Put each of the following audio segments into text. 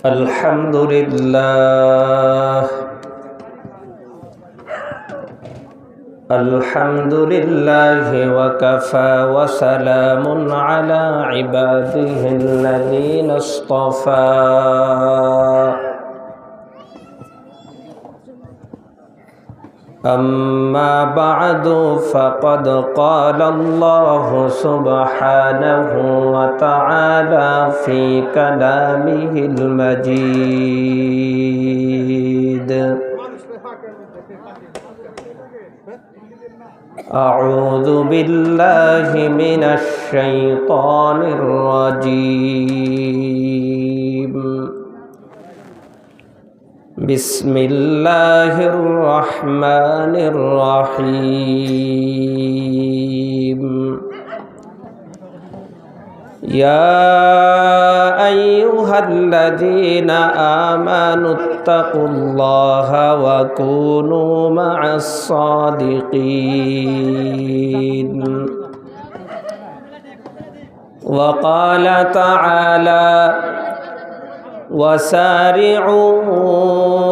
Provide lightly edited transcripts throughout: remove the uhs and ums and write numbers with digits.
الحمد لله الحمد لله وكفى وسلام على عباده الذين اصطفى أما بعد فقد قال الله سبحانه وتعالى في كلامه المجيد أعوذ بالله من الشيطان الرجيم بسم الله الرحمن الرحيم يا أيها الذين آمنوا اتقوا الله وكونوا مع الصادقين وقال تعالى وسارعوا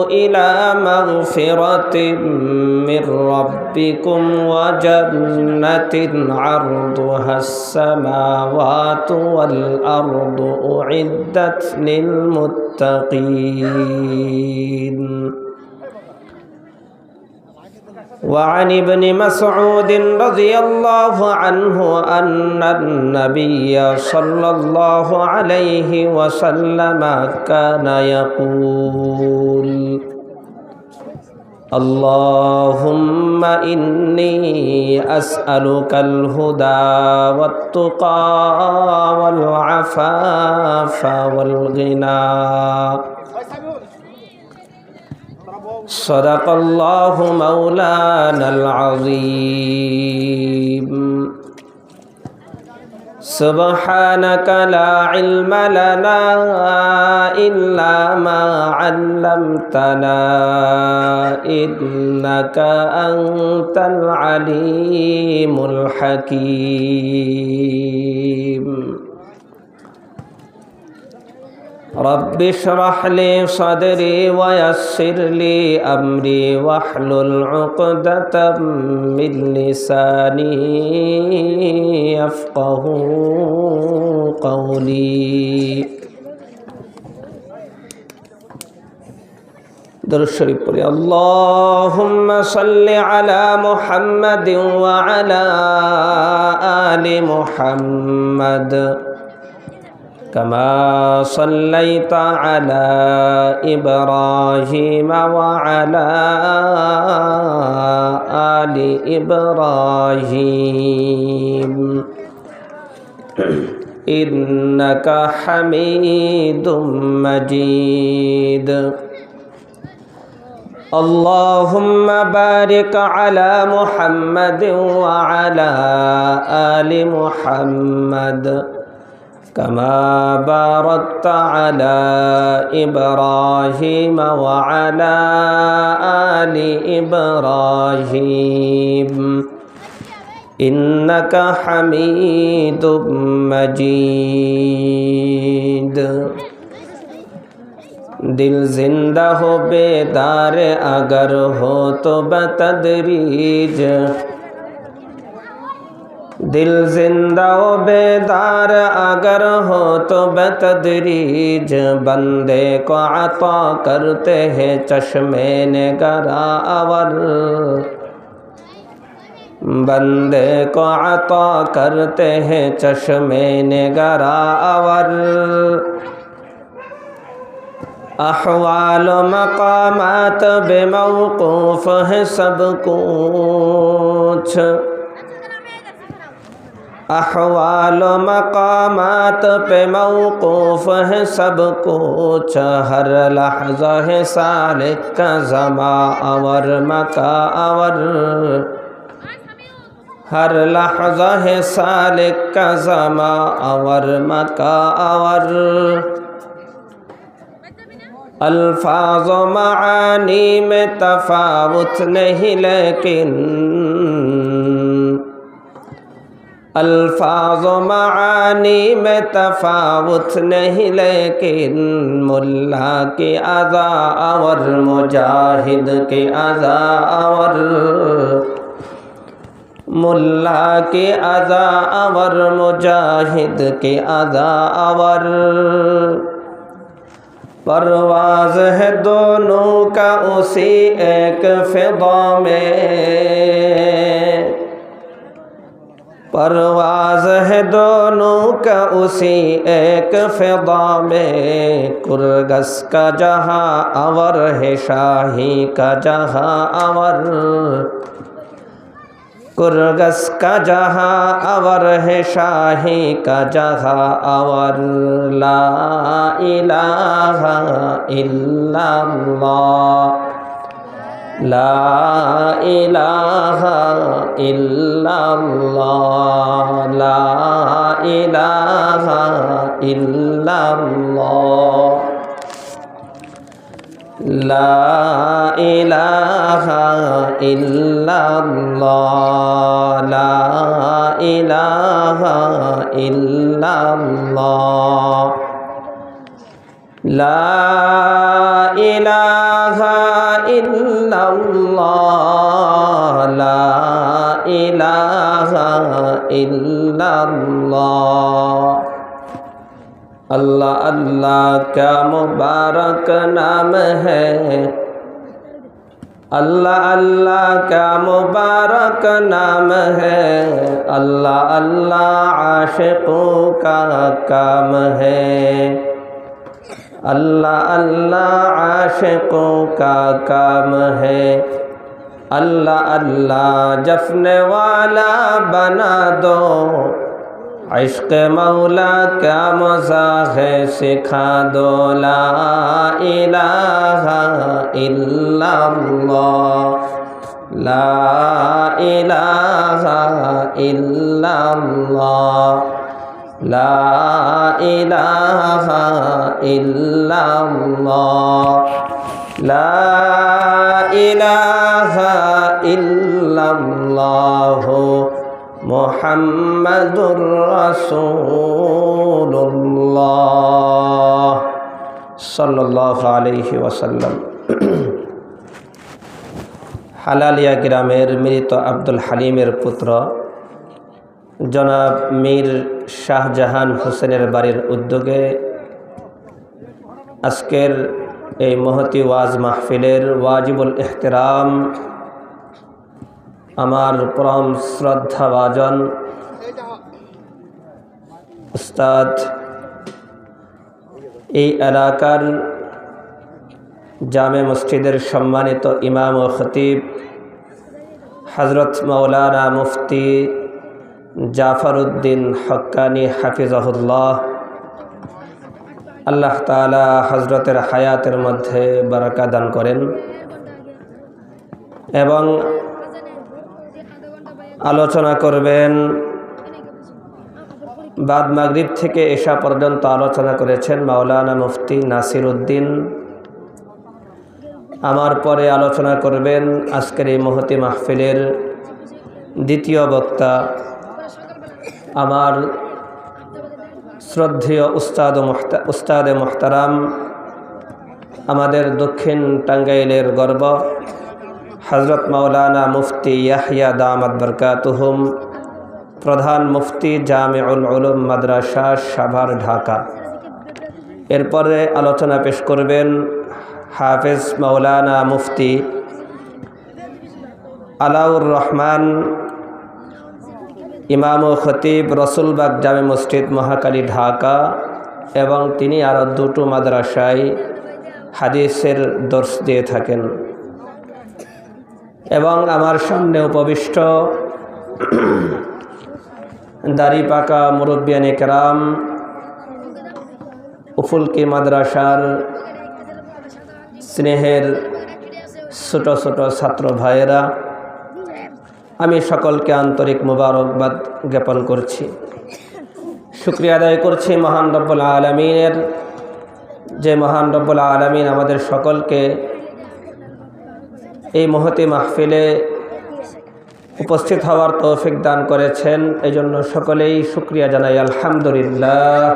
إلى مغفرة من ربكم وجنة عرضها السماوات والأرض أعدت للمتقين وعن ابن مسعود رضي الله عنه أن النبي صلى الله عليه وسلم كان يقول اللهم إني أسألك الهدى والتقى والعفاف والغنى صدق الله مولانا العظيم سبحانك لا علم لنا إلا ما علمتنا إنك أنت العليم الحكيم رب اشرح لي صدري ويسر لي أمري واحلل عقدة من لساني يفقه قولي درود شريف পড়ি اللهم صل على محمد وعلى آل محمد كما صليت على إبراهيم وعلى آل إبراهيم إنك حميد مجيد اللهم بارك على محمد وعلى آل محمد كما باركت على إبراهيم وعلى آل إبراهيم إنك حميد مجيد दिल जिंदा हो बेदार अगर हो तो बतदरीज दिल जिंदा हो बेदार अगर हो तो बतदरीज बंदे को अता करते हैं चश्मे निगरावर बंदे को अता करते हैं चश्मे निगरावर अहवाल मकामात बेमौकूफ है सब कुछ अहवाल मकामात पे मौकूफ है सब कुछ हर लहज़ा है सालिक का ज़मा अवर मका अवर हर लहज़ा है सालिक का ज़मा अवर मका अवर अल्फाज़ मानी में तफावुत नहीं लेकिन अल्फाज़ मानी में तफावुत नहीं, लेकिन मुल्ला के अज़ा और मुजाहिद के अज़ा और मुल्ला के अज़ा और मुजाहिद के अज़ा और परवाज़ है दोनों का उसी एक फ़िज़ा में, परवाज़ है दोनों का उसी एक फ़िज़ा में। कुर्गस का जहाँ अवर है शाही का जहाँ अवर, कुर्गस का जहाँ अवर है शाही का जहाँ अवर। ला इलाहा इल्लल्लाह, ला इलाहा इल्लल्लाह, ला इलाहा इल्लल्लाह, ला इलाहा इल्लल्लाह, ला इलाहा इल्लल्लाह, ला इलाहा इल्लल्लाह, ला इलाहा इल्लल्लाह। अल्लाह अल्लाह क्या मुबारक नाम है, अल्लाह अल्लाह क्या मुबारक नाम है। अल्लाह अल्लाह आशिकों का काम है, अल्लाह अल्लाह आशिकों का काम है। अल्लाह अल्लाह जफ्ने वाला बना दो, इश्क़ मौला क्या मज़ा है सिखा दो। ला इलाहा इल्लल्लाह, ला इलाहा इल्लल्लाह, ला इलाहा इल्लल्लाह, ला इलाहा इल्लल्लाह मुहम्मदुर रसूलुल्लाह सल्लल्लाहु अलैहि वसल्लम। हालालिया ग्रामेर मृत আব্দুল হালিমের পুত্র জনাব মীর শাহজাহান হোসেনের বাড়ির উদ্যোগে আজকের এই মহতি ওয়াজ মাহফিলের ওয়াজিবুল ইহতিরাম আমার পরম শ্রদ্ধাভাজন উস্তাদ, এই এলাকার জামে মসজিদের সম্মানিত ইমাম ও খতিব হযরত মাওলানা মুফতি জাফরউদ্দিন হক্কানি হাফিজাহুল্লাহ, আল্লাহ তাআলা হযরতের হায়াতের মধ্যে বারাকা দান করেন এবং আলোচনা করবেন। বাদ মাগরিব থেকে এশা পর্যন্ত আলোচনা করেছেন মাওলানা মুফতি নাসির উদ্দিন। আমার পরে আলোচনা করবেন আজকের এই মহতি মাহফিলের দ্বিতীয় বক্তা আমার শ্রদ্ধেয় উস্তাদে মুহতারাম, আমাদের দক্ষিণ টাঙ্গাইলের গর্ব হযরত মাওলানা মুফতি ইয়াহইয়া দামাত বরকাতুহুম, প্রধান মুফতি জামিউল উলুম মাদ্রাসা সাভার ঢাকা। এরপরে আলোচনা পেশ করবেন হাফেজ মাওলানা মুফতি আলাউর রহমান, ইমাম ও খতিব রসুলবাগ জামে মসজিদ মহাকালী ঢাকা, এবং তিনি আরও দুটো মাদ্রাসায় হাদিসের দর্স দিয়ে থাকেন। এবং আমার সামনে উপবিষ্ট দাড়ি পাকা মুরব্বিয়ানে কেরাম, উফুলকি মাদ্রাসার স্নেহের ছোট ছোট ছাত্র ভাইয়েরা, আমি সকলকে আন্তরিক মুবারকবাদ জ্ঞাপন করছি। শুকরিয়া আদায় করছি মহান রব্বুল আলামিনের, যে মহান রব্বুল আলামিন আমাদের সকলকে এই মহতি মাহফিলে উপস্থিত হওয়ার তৌফিক দান করেছেন, এজন্য সকলেই শুকরিয়া জানাই আলহামদুলিল্লাহ।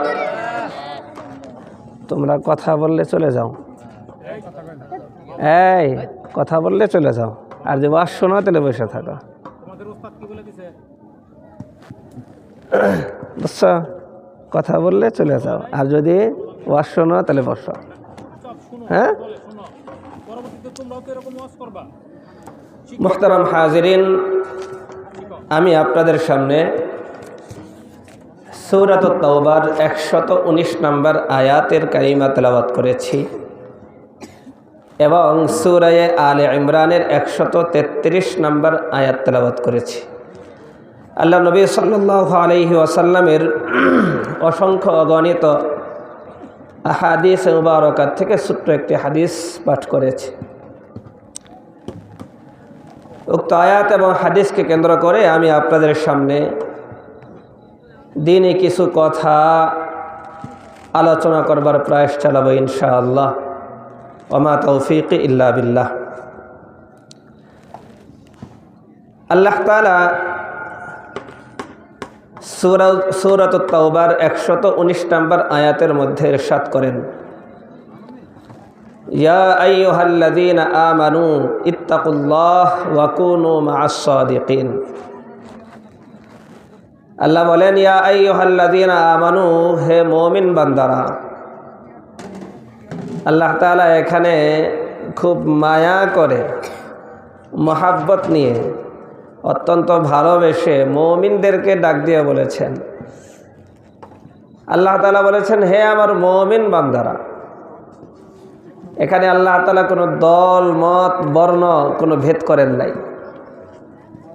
তোমরা কথা বললে চলে যাও, এই কথা বললে চলে যাও, আর যে ওয়াজ শোনো তাহলে বসে থাকো, বুঝছো? কথা বললে চলে যাও, আর যদি ওয়াজ শোনো তাহলে বসো। হ্যাঁ, মুহতারাম হাজিরিন, আমি আপনাদের সামনে সূরাতুত তাওবার 119 নম্বর আয়াতের কারিমা তেলাওয়াত করেছি এবং সূরা আলে ইমরানের 133 নম্বর আয়াত তেলাওয়াত করেছি। আল্লাহ নবী সাল্লাল্লাহু আলাইহি ওয়াসাল্লামের অসংখ্য অগণিত আহাদিস মুবারাকাত থেকে ছোট্ট একটি হাদিস পাঠ করেছি। উক্ত আয়াত এবং হাদিসকে কেন্দ্র করে আমি আপনাদের সামনে দিনে কিছু কথা আলোচনা করবার প্রয়াস চালাবো ইনশাআল্লাহ। ওমা তৌফিক ইল্লা বিল্লাহ। আল্লাহ তাআলা সূরাতুত তাওবার 119 নম্বর আয়াতের মধ্যে ইরশাদ করেন, ইয়া আইয়ুহাল্লাযীনা আমানু ইত্তাকুল্লাহ ওয়া কুনু মা'আস সাদিকিন। আল্লাহ বলেন, ইয়া আইয়ুহাল্লাযীনা আমানু, হে মুমিন বান্দারা। আল্লাহ তাআলা এখানে খুব মায়া করে, মহাব্বত নিয়ে, অত্যন্ত ভালোবেসে মুমিনদেরকে ডাক দিয়ে বলেছেন। আল্লাহ তাআলা বলেছেন, হে আমার মুমিন বান্দারা। এখানে আল্লাহ তাআলা কোনো দল মত বর্ণ কোনো ভেদ করেন নাই,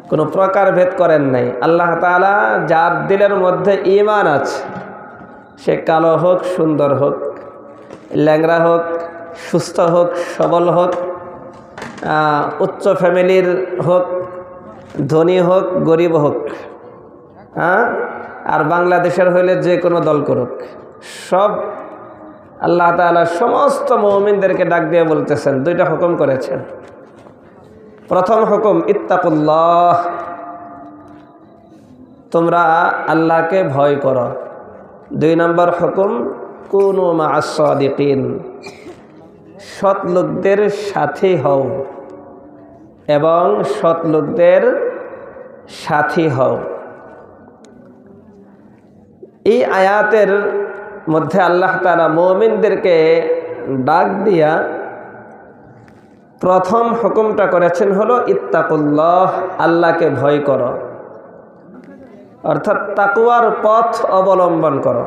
কোনো প্রকার ভেদ করেন নাই। আল্লাহ তাআলা যার দিলের মধ্যে ঈমান আছে, সে কালো হোক সুন্দর হোক, ল্যাংড়া হোক সুস্থ হোক সবল হোক, উচ্চ ফ্যামিলির হোক ধনী হোক গরিব হোক, আর বাংলাদেশের হইলে যে কোনো দল করুক, সব আল্লাহ তাআলা সমস্ত মুমিনদেরকে ডাক দিয়ে বলতেছেন, দুইটা হুকুম করেছেন। প্রথম হুকুম ইত্তাকুল্লাহ, তোমরা আল্লাহকে ভয় করো। 2 নম্বর হুকুম কুনু মা'আস সাদিকিন, সৎ লোকদের সাথী হও এবং সৎ লোকদের সাথী হও। এই আয়াতের মধ্যে আল্লাহ তাআলা মুমিনদেরকে ডাক দিয়া প্রথম হুকুমটা করেছেন হলো ইত্তাকুল্লাহ, আল্লাহকে ভয় করো, অর্থাৎ তাকওয়ার পথ অবলম্বন করো।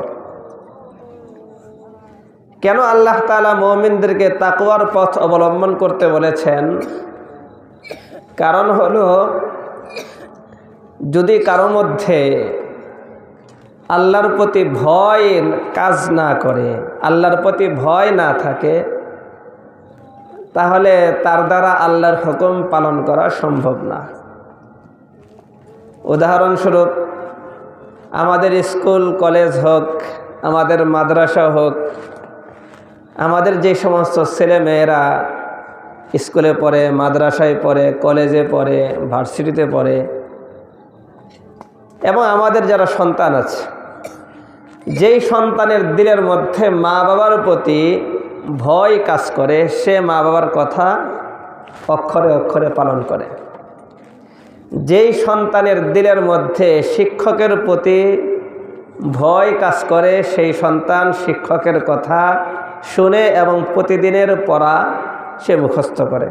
কেন আল্লাহ তাআলা মুমিনদেরকে তাকওয়ার পথ অবলম্বন করতে বলেছেন? কারণ হলো, যদি কারো মধ্যে আল্লাহর প্রতি ভয় কাজ না করে, আল্লাহর প্রতি ভয় না থাকে, তাহলে তার দ্বারা আল্লাহর হুকুম পালন করা সম্ভব না। উদাহরণস্বরূপ, আমাদের স্কুল কলেজ হোক, আমাদের মাদ্রাসা হোক, আমাদের যে সমস্ত ছেলে মেয়েরা স্কুলে পড়ে, মাদ্রাসায় পড়ে, কলেজে পড়ে, ভার্সিটিতে পড়ে, এবং আমাদের যারা সন্তান আছে, যেই সন্তানের দিলের মধ্যে মা বাবার প্রতি ভয় কাজ করে, সে মা বাবার কথা অক্ষরে অক্ষরে পালন করে। যেই সন্তানের দিলের মধ্যে শিক্ষকের প্রতি ভয় কাজ করে, সেই সন্তান শিক্ষকের কথা শুনে এবং প্রতিদিনের পড়া সে মুখস্থ করে।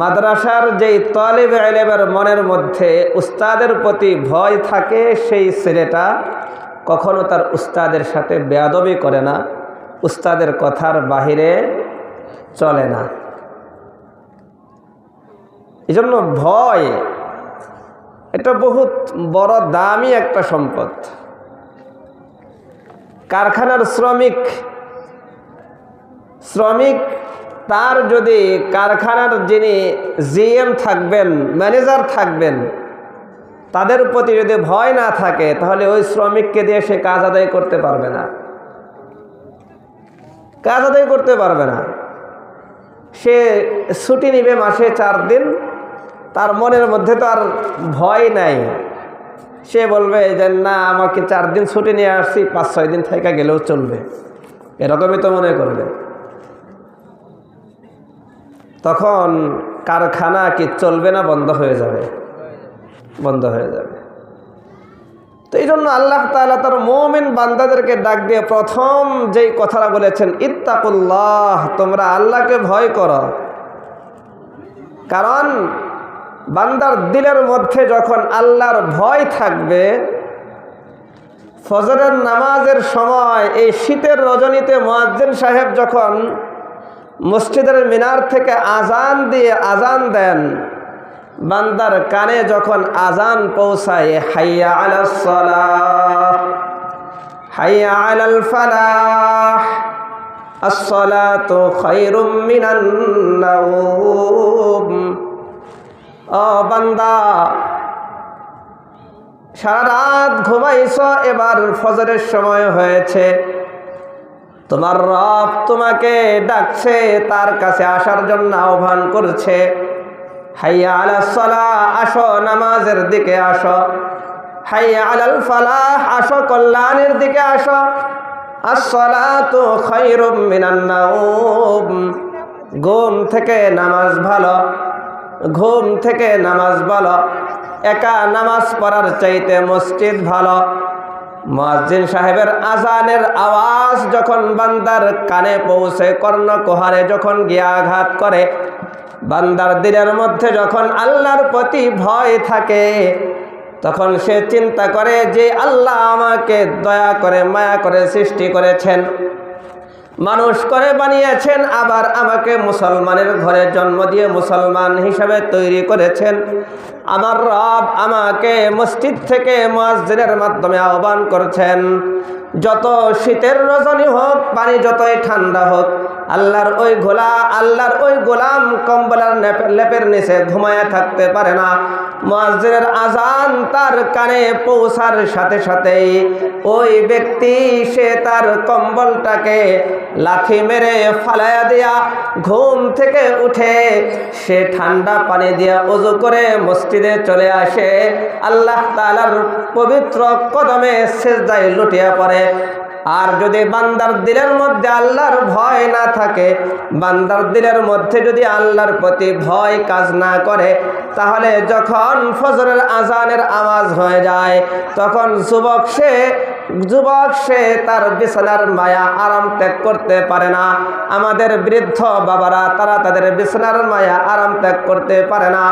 মাদ্রাসার যেই তালিবে ইলমের মনের মধ্যে উস্তাদের প্রতি ভয় থাকে, সেই ছেলেটা কখনো তার উস্তাদের সাথে বেয়াদবি করে না, উস্তাদের কথার বাহিরে চলে না। এজন্য ভয় এটা বহুত বড় দামি একটা সম্পদ। কারখানার শ্রমিক তার যদি কারখানার যিনি জিএম থাকবেন, ম্যানেজার থাকবেন, তাদের প্রতি যদি ভয় না থাকে, তাহলে ওই শ্রমিককে দিয়ে সে কাজ আদায় করতে পারবে না, কাজ আদায় করতে পারবে না। সে ছুটি নিবে মাসে 4 দিন, তার মনের মধ্যে তো আর ভয় নাই। সে বলবে যে না, আমাকে 4 দিন ছুটি নিয়ে আসছি, 5-6 দিন থেকে গেলেও চলবে, এরকমই তো মনে করবে। তখন কারখানা কি চলবে না বন্ধ হয়ে যাবে? বন্ধ হয়ে যাবে। তো এই জন্য আল্লাহ তাআলা তার মুমিন বান্দাদেরকে ডাক দিয়ে প্রথম যেই কথাটা বলেছেন, ইত্তাকুল্লাহ, তোমরা আল্লাহকে ভয় করো। কারণ বান্দার দিলের মধ্যে যখন আল্লাহর ভয় থাকবে, ফজরের নামাজের সময় এই শীতের রজনীতে মুয়াজ্জিন সাহেব যখন মসজিদের মিনার থেকে আজান দিয়ে আজান দেন, বান্দার কানে যখন আজান পৌঁছায়, হাইয়া আলাস সালাহ, হাইয়া আলাল ফালাহ, আসসালাতু খায়রুম মিনান নাওম। ও বান্দা, সারা রাত ঘুমাইছ, এবার ফজরের সময় হয়েছে, তোমার রব তোমাকে ডাকছে, তার কাছে আসার জন্য আহ্বান করছে। হাইয়া আলাস সালাহ, আসো নামাজের দিকে আসো। হাইয়া আলাল ফালাহ, আসো কল্যাণের দিকে আসো। আসসালাতু খায়রুম মিনান নাওম, ঘুম থেকে নামাজ ভালো, ঘুম থেকে নামাজ ভালো। একা নামাজ পড়ার চাইতে মসজিদ ভালো। মুয়াজ্জিন সাহেবের আজানের আওয়াজ যখন বান্দার কানে পৌঁছে, কর্ণকুহারে যখন গিয়ে আঘাত করে, বান্দার দিলের মধ্যে যখন আল্লাহর প্রতি ভয় থাকে, তখন সে চিন্তা করে যে আল্লাহ আমাকে দয়া করে মায়া করে সৃষ্টি করেছেন, মানুষ করে বানিয়েছেন, আবার আমাকে মুসলমানের ঘরে জন্ম দিয়ে মুসলমান হিসাবে তৈরি করেছেন। আমার রব আমাকে মসজিদ থেকে মুয়াজ্জিনের মাধ্যমে আহ্বান করছেন। যত শীতের রজনী হোক, পানি যতই ঠান্ডা হোক, আল্লাহর ওই গোলাম কম্বলের লেপের নিচে ঘুমায়া থাকতে পারে না। মুয়াজ্জিনের আজান তার কানে পৌঁছার সাথে সাথেই ওই ব্যক্তি সে তার কম্বলটাকে লাথি মেরে ফালাইয়া দিয়া ঘুম থেকে উঠে সে ঠান্ডা পানি দিয়া ওযু করে মসজিদে চলে আসে, আল্লাহ তাআলার পবিত্র কদমে সিজদায় লুটিয়ে পড়ে। আর যদি বান্দার দিলের মধ্যে আল্লাহর ভয় না থাকে, বান্দার দিলের মধ্যে যদি আল্লাহর প্রতি ভয় কাজ না করে, তাহলে যখন ফজরের আজানের আওয়াজ হয়ে যায়, তখন যুবক সে তার বিছানার মায়া আরাম ত্যাগ করতে পারে না। আমাদের বৃদ্ধ বাবারা, তারা তাদের বিছানার মায়া আরাম ত্যাগ করতে পারে না।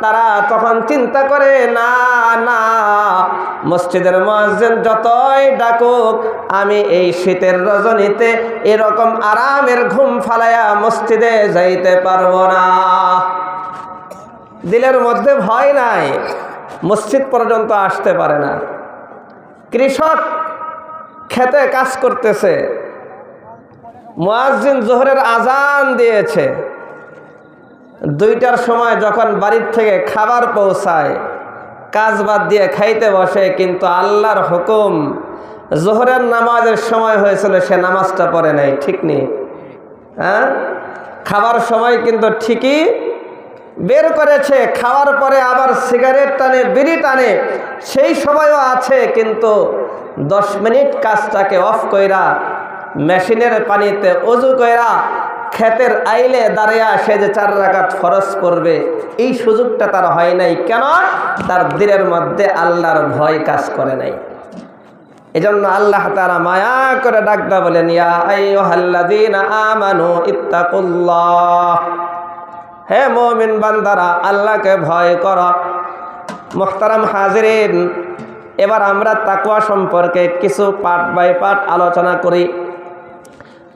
তারা তখন চিন্তা করে, না না, মসজিদের মুয়াজ্জিন যতই ডাকুক, আমি এই শীতের রজনীতে এরকম আরামের ঘুম ফালাইয়া মসজিদে যাইতে পারবো না। দিলের মধ্যে ভয় নাই, মসজিদ পর্যন্ত আসতে পারে না। কৃষক খেতে কাজ করতেছে, মুয়াজ্জিন যোহরের আজান দিয়েছে, 2টার সময় যখন বাড়ির থেকে খাবার পৌঁছায়, কাজ বাদ দিয়ে খাইতে বসে, কিন্তু আল্লাহর হুকুম যোহরের নামাজের সময় হয়েছিল, সে নামাজটা পড়ে নাই। ঠিক নেই? হ্যাঁ, খাবার সময় কিন্তু ঠিকই বের করেছে, খাওয়ার পরে আবার সিগারেট টানে, বিড়ি টানে, সেই সময়ও আছে, কিন্তু 10 মিনিট কাজটাকে অফ কইরা মেশিনের পানিতে ওযু কইরা ক্ষেতের আইলে দাঁড়িয়ে সে যে 4 রাকাত ফরজ করবে, এই সুযোগটা তার হয় নাই। কেন? তার দিলের মধ্যে আল্লাহর ভয় কাজ করে নাই। এজন্য আল্লাহ তাআলা মায়া করে ডাকদা বলেন, ইয়া আইয়ুহাল্লাযীনা আমানু ইত্তাকুল্লাহ, হে মুমিন বান্দারা, আল্লাহকে ভয় করো। মুহতারাম হাজিরিন, এবার আমরা তাকওয়া সম্পর্কে কিছু পার্ট বাই পার্ট আলোচনা করি।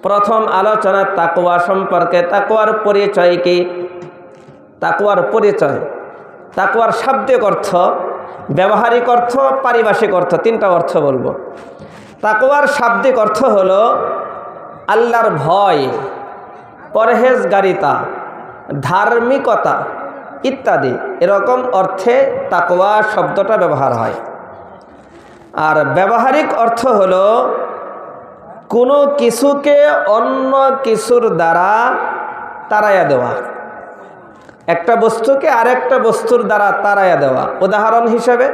প্রথম আলোচনা তাকওয়া সম্পর্কে। তাকওয়ার পরিচয় কি? তাকওয়ার পরিচয়, তাকওয়ার শাব্দিক অর্থ, ব্যবহারিক অর্থ, পারিভাষিক অর্থ, 3টা অর্থ বলবো। তাকওয়ার শাব্দিক অর্থ হলো আল্লাহর ভয়, পরহেজগারিতা, ধার্মিকতা ইত্যাদি, এরকম অর্থে তাকওয়া শব্দটা ব্যবহার হয়। আর ব্যবহারিক অর্থ হলো কোনো কিছুকে অন্য কিছুর দ্বারা তাড়াইয়া দেওয়া। একটা বস্তুকে আরেকটা বস্তুর দ্বারা তাড়াইয়া দেওয়া। উদাহরণ হিসেবে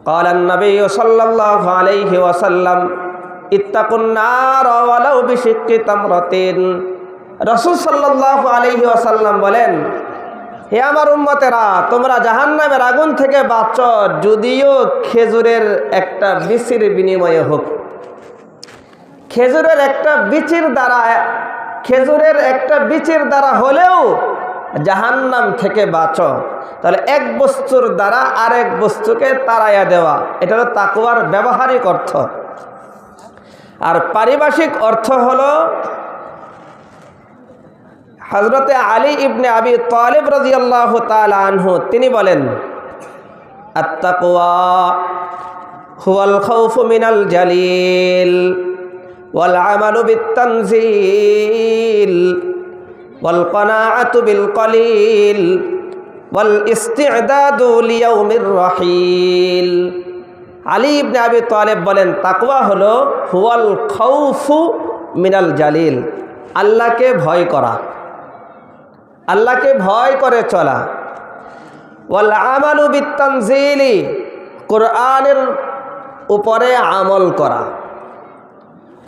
قال النبي صلى الله عليه وسلم اتقوا النار ولو بشق تمرة। রাসূল সাল্লাল্লাহু আলাইহি ওয়াসাল্লাম বলেন, হে আমার উম্মতেরা, তোমরা জাহান্নামের আগুন থেকে বাঁচো যদিও খেজুরের একটা বিচির বিনিময়ে হোক। খেজুরের একটা বিচির দ্বারা হলেও জাহান্নাম থেকে বাঁচো। তাহলে এক বস্তুর দ্বারা আরেক বস্তুকে তাড়াইয়া দেওয়া, এটা হলো তাকওয়ার ব্যবহারিক অর্থ। আর পারিভাষিক অর্থ হলো হযরতে আলী ইবনে আবি তালিব রাদিয়াল্লাহু তাআলা আনহু তিনি বলেন, আত-তাকওয়া হুয়াল খাউফু মিনাল জালিল ওয়াল আমালু বিত-তানজিল ওয়াল কানাআতু বিল কলিল ওয়াল ইস্তি'দাদু লিয়াউমির রাহিল। আলী ইবনে আবি তালিব বলেন, তাকওয়া হলো হুয়াল খাউফু মিনাল জালিল, আল্লাহকে ভয় করা, আল্লাহকে ভয় করে চলা। ওয়াল আমালু বিত-তানজিলি, কোরআনের উপরে আমল করা।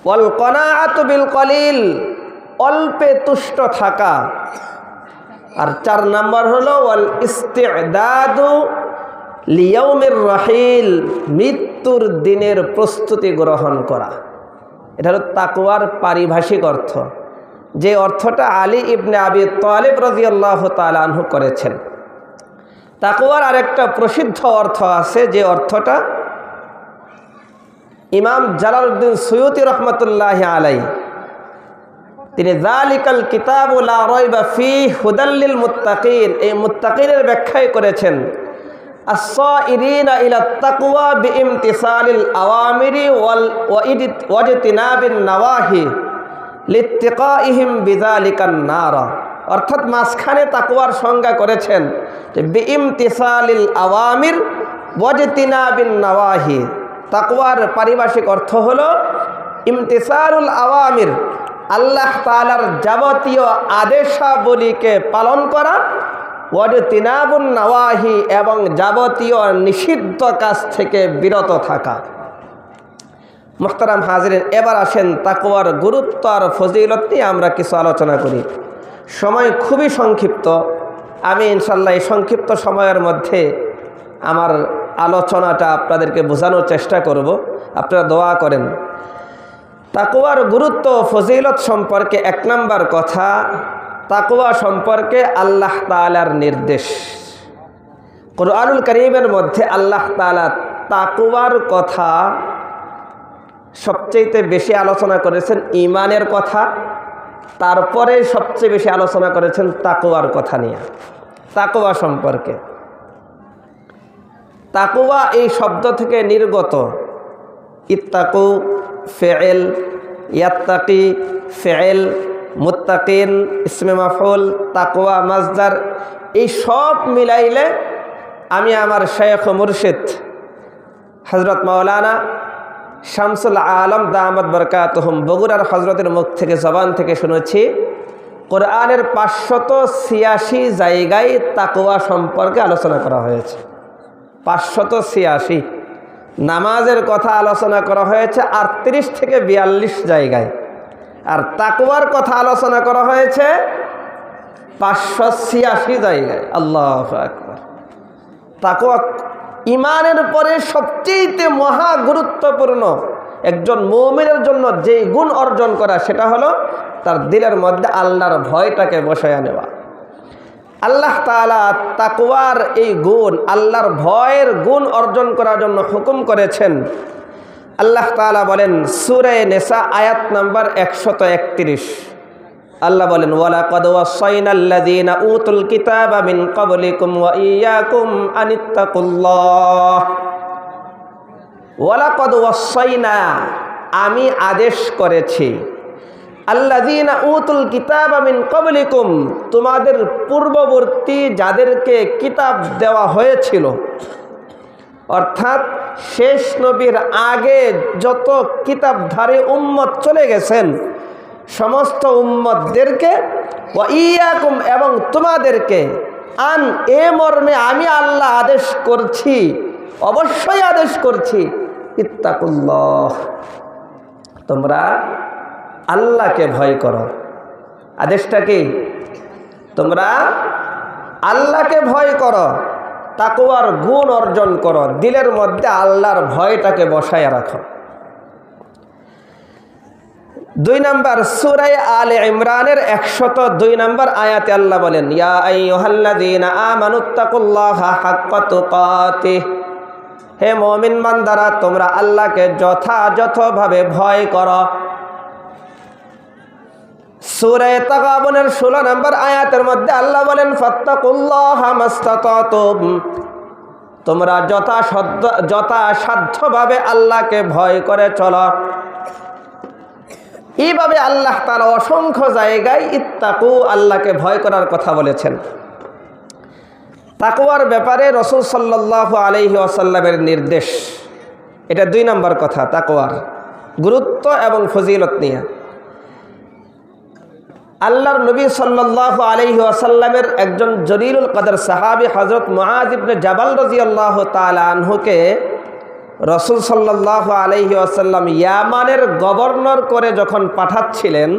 ওয়াল কানাআতু বিল কলিল, অল্পে তুষ্ট থাকা। আর 4 নম্বর হলো ওয়াল ইস্তি'দাদু লিয়াউমির রাহিল, মৃত্যুর দিনের প্রস্তুতি গ্রহণ করা। এটা হলো তাকওয়ার পারিভাষিক অর্থ, যে অর্থটা আলী ইবনে আবি তালিব রাদিয়াল্লাহু তাআলা আনহু করেছেন। তাকওয়ার আরেকটা প্রসিদ্ধ অর্থ আছে, যে অর্থটা ইমাম জালালউদ্দিন সুয়ুতি রাহমাতুল্লাহি আলাইহি তিনি যালিকাল কিতাবু লা রাইবা ফীহি হুদাল লিল মুত্তাকিন, এই মুত্তাকিনের ব্যাখ্যায় করেছেন, আস-সাইরিনা ইলাত তাকওয়া বিইমতিসালিল আওয়ামিরি ওয়াজতিনাবিন নাওয়াহি লিত্তিকাইহিম বিযালিকান নার। অর্থাৎ মাঝখানে তাকওয়ার সংজ্ঞা করেছেন যে বিইমতিসালিল আওয়ামির ওয়াজতিনাবিন নাওয়াহি। তাকওয়ার পারিভাষিক অর্থ হলো ইমতিসালুল আওয়ামির, আল্লাহ তাআলার যাবতীয় আদেশাবলীকে পালন করা, ওয়াজতিনাবুন নাওয়াহি, এবং যাবতীয় নিষিদ্ধ কাজ থেকে বিরত থাকা। মুহতারাম হাজিরিন, এবার আসেন তাকওয়ার গুরুত্ব আর ফজিলত নিয়ে আমরা কিছু আলোচনা করি। সময় খুবই সংক্ষিপ্ত, আমি ইনশাল্লাহ এই সংক্ষিপ্ত সময়ের মধ্যে আমার আলোচনাটা আপনাদেরকে বোঝানোর চেষ্টা করব, আপনারা দোয়া করেন। তাকওয়ার গুরুত্ব ফজিলত সম্পর্কে 1 নম্বর কথা, তাকওয়া সম্পর্কে আল্লাহ তাআলার নির্দেশ। কুরআনুল কারীমের মধ্যে আল্লাহ তাআলা তাকওয়ার কথা সবচেয়ে বেশি আলোচনা করেছেন ঈমানের কথা, তারপরে সবচেয়ে বেশি আলোচনা করেছেন তাকওয়ার কথা নিয়ে, তাকওয়া সম্পর্কে। তাকওয়া এই শব্দ থেকে নির্গত, ইত্তাকু ফেল, ইয়াত্তাকি ফেল, মুত্তাকিন ইসমে মাফউল, তাকওয়া মাজদার, এই সব মিলাইলে আমি আমার শায়খ মুর্শিদ হযরত মাওলানা শামসুল আলম দামাত বরকাতুহুম বগুড়ার হযরতের মুখ থেকে, জবান থেকে শুনেছি, কোরআনের 586 জায়গায় তাকওয়া সম্পর্কে আলোচনা করা হয়েছে। 586 নামাজের কথা আলোচনা করা হয়েছে 38 থেকে 42 জায়গায়, আর তাকওয়ার কথা আলোচনা করা হয়েছে 586 জায়গায়। আল্লাহু আকবার। তাকওয়া ঈমানের পরে সবচেয়ে মহা গুরুত্বপূর্ণ, একজন মুমিনের জন্য যেই গুণ অর্জন করা, সেটা হলো তার দিলের মধ্যে আল্লাহর ভয়টাকে বসায়া নেওয়া। আল্লাহ তাআলা তাকওয়ার এই গুণ, আল্লাহর ভয়ের গুণ অর্জন করার জন্য হুকুম করেছেন। আল্লাহ তাআলা বলেন সূরা নিসা আয়াত নাম্বার 131, আল্লাহ বলেন, ওয়ালাকাদ ওয়াসাইনাল্লাযীনা উতুল কিতাবা মিন ক্বাবলিকুম ওয়া ইয়্যাকুম আনিত্তাকুল্লাহ। ওয়ালাকাদ ওয়াসাইনা, আমি আদেশ করেছি, আল্লাযীনা উতুল কিতাবা মিন ক্বাবলিকুম, তোমাদের পূর্ববর্তী যাদেরকে কিতাব দেওয়া হয়েছিল, অর্থাৎ শেষ নবীর আগে যত কিতাবধারী উম্মত চলে গেছেন, সমস্ত উম্মতদেরকে ওয়া ইয়াকুম এবং তোমাদেরকে আন এ মর্মে আমি আল্লাহ আদেশ করছি, অবশ্যই আদেশ করছি, ইত্তাকুল্লাহ তোমরা আল্লাহকে ভয় করো। আদেশটা কি? তোমরা আল্লাহকে ভয় করো, তাকওয়ার গুণ অর্জন করো, দিলের মধ্যে আল্লাহর ভয়টাকে বসায় রাখো। 2 নম্বর সূরা আলে ইমরানের 102 নম্বর আয়াতে আল্লাহ বলেন, ইয়া আইয়ুহাল্লাযীনা আমানুত্তাকুল্লাহা হাক্কা তুকাতিহ, হে মুমিন বান্দারা তোমরা আল্লাহকে যথাযথভাবে ভয় করো। সূরা তাগাবুনের 16 নম্বর আয়াতের মধ্যে আল্লাহ বলেন, ফাত্তাকুল্লাহা মাস্তাতাতুম, তোমরা যথাসাধ্যভাবে আল্লাহকে ভয় করে চলো। এইভাবে আল্লাহ তাআলা অসংখ্য জায়গায় ইত্তাকু আল্লাহকে ভয় করার কথা বলেছেন। তাকওয়ার ব্যাপারে রাসূল সাল্লাল্লাহু আলাইহি ওয়াসাল্লামের নির্দেশ, এটা 2 নম্বর কথা, তাকওয়ার গুরুত্ব এবং ফজিলত নিয়ে। আল্লাহর নবী সাল্লাল্লাহু আলাইহি ওয়াসাল্লামের একজন জলিলুল কদর সাহাবী হযরত মুআয ইবনে জাবাল রাদিয়াল্লাহু তাআলা আনহুকে রাসূল সাল্লাল্লাহু আলাইহি ওয়াসাল্লাম ইয়ামানের গভর্নর করে যখন পাঠাচ্ছিলেন,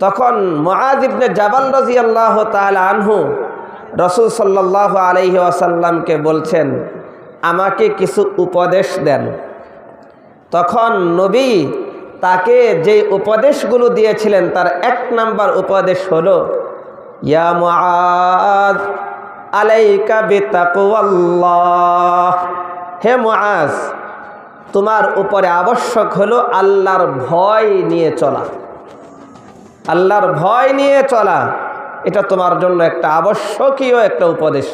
তখন মুআয ইবনে জাবাল রাদিয়াল্লাহু তাআলা আনহু রাসূল সাল্লাল্লাহু আলাইহি ওয়াসাল্লামকে বলছেন, আমাকে কিছু উপদেশ দেন। তখন নবী তাকে যে উপদেশগুলো দিয়েছিলেন তার 1 নম্বর উপদেশ হলো, ইয়া মুআয আলাইকা বিতাকওয়াল্লাহ, হে মুআয তোমার উপরে আবশ্যক হলো আল্লাহর ভয় নিয়ে চলা। আল্লাহর ভয় নিয়ে চলা এটা তোমার জন্য একটা আবশ্যকীয় একটা উপদেশ।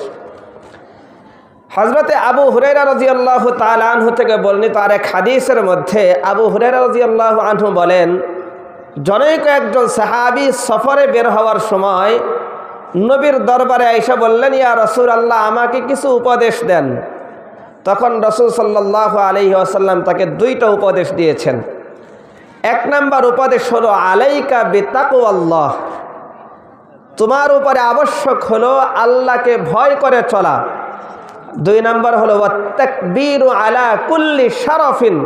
হযরতে আবু হুরায়রা রাদিয়াল্লাহু তাআলা আনহু থেকে বর্ণিত আরেক হাদিসের মধ্যে আবু হুরায়রা রাদিয়াল্লাহু আনহু বলেন, জনৈক একজন সাহাবী সফরে বের হওয়ার সময় নবীর দরবারে আয়েশা বললেন, ইয়া রাসূলুল্লাহ আমাকে কিছু উপদেশ দেন। তখন রাসূল সাল্লাল্লাহু আলাইহি ওয়াসাল্লাম তাকে 2টা উপদেশ দিয়েছেন। 1 নম্বর উপদেশ হলো আলাইকা বিতাকওয়াল্লাহ, তোমার উপরে আবশ্যক হলো আল্লাহকে ভয় করে চলা। 2 নম্বর হলো ওয়াত্তাকবীরু আলা কুল্লি শারাফিন,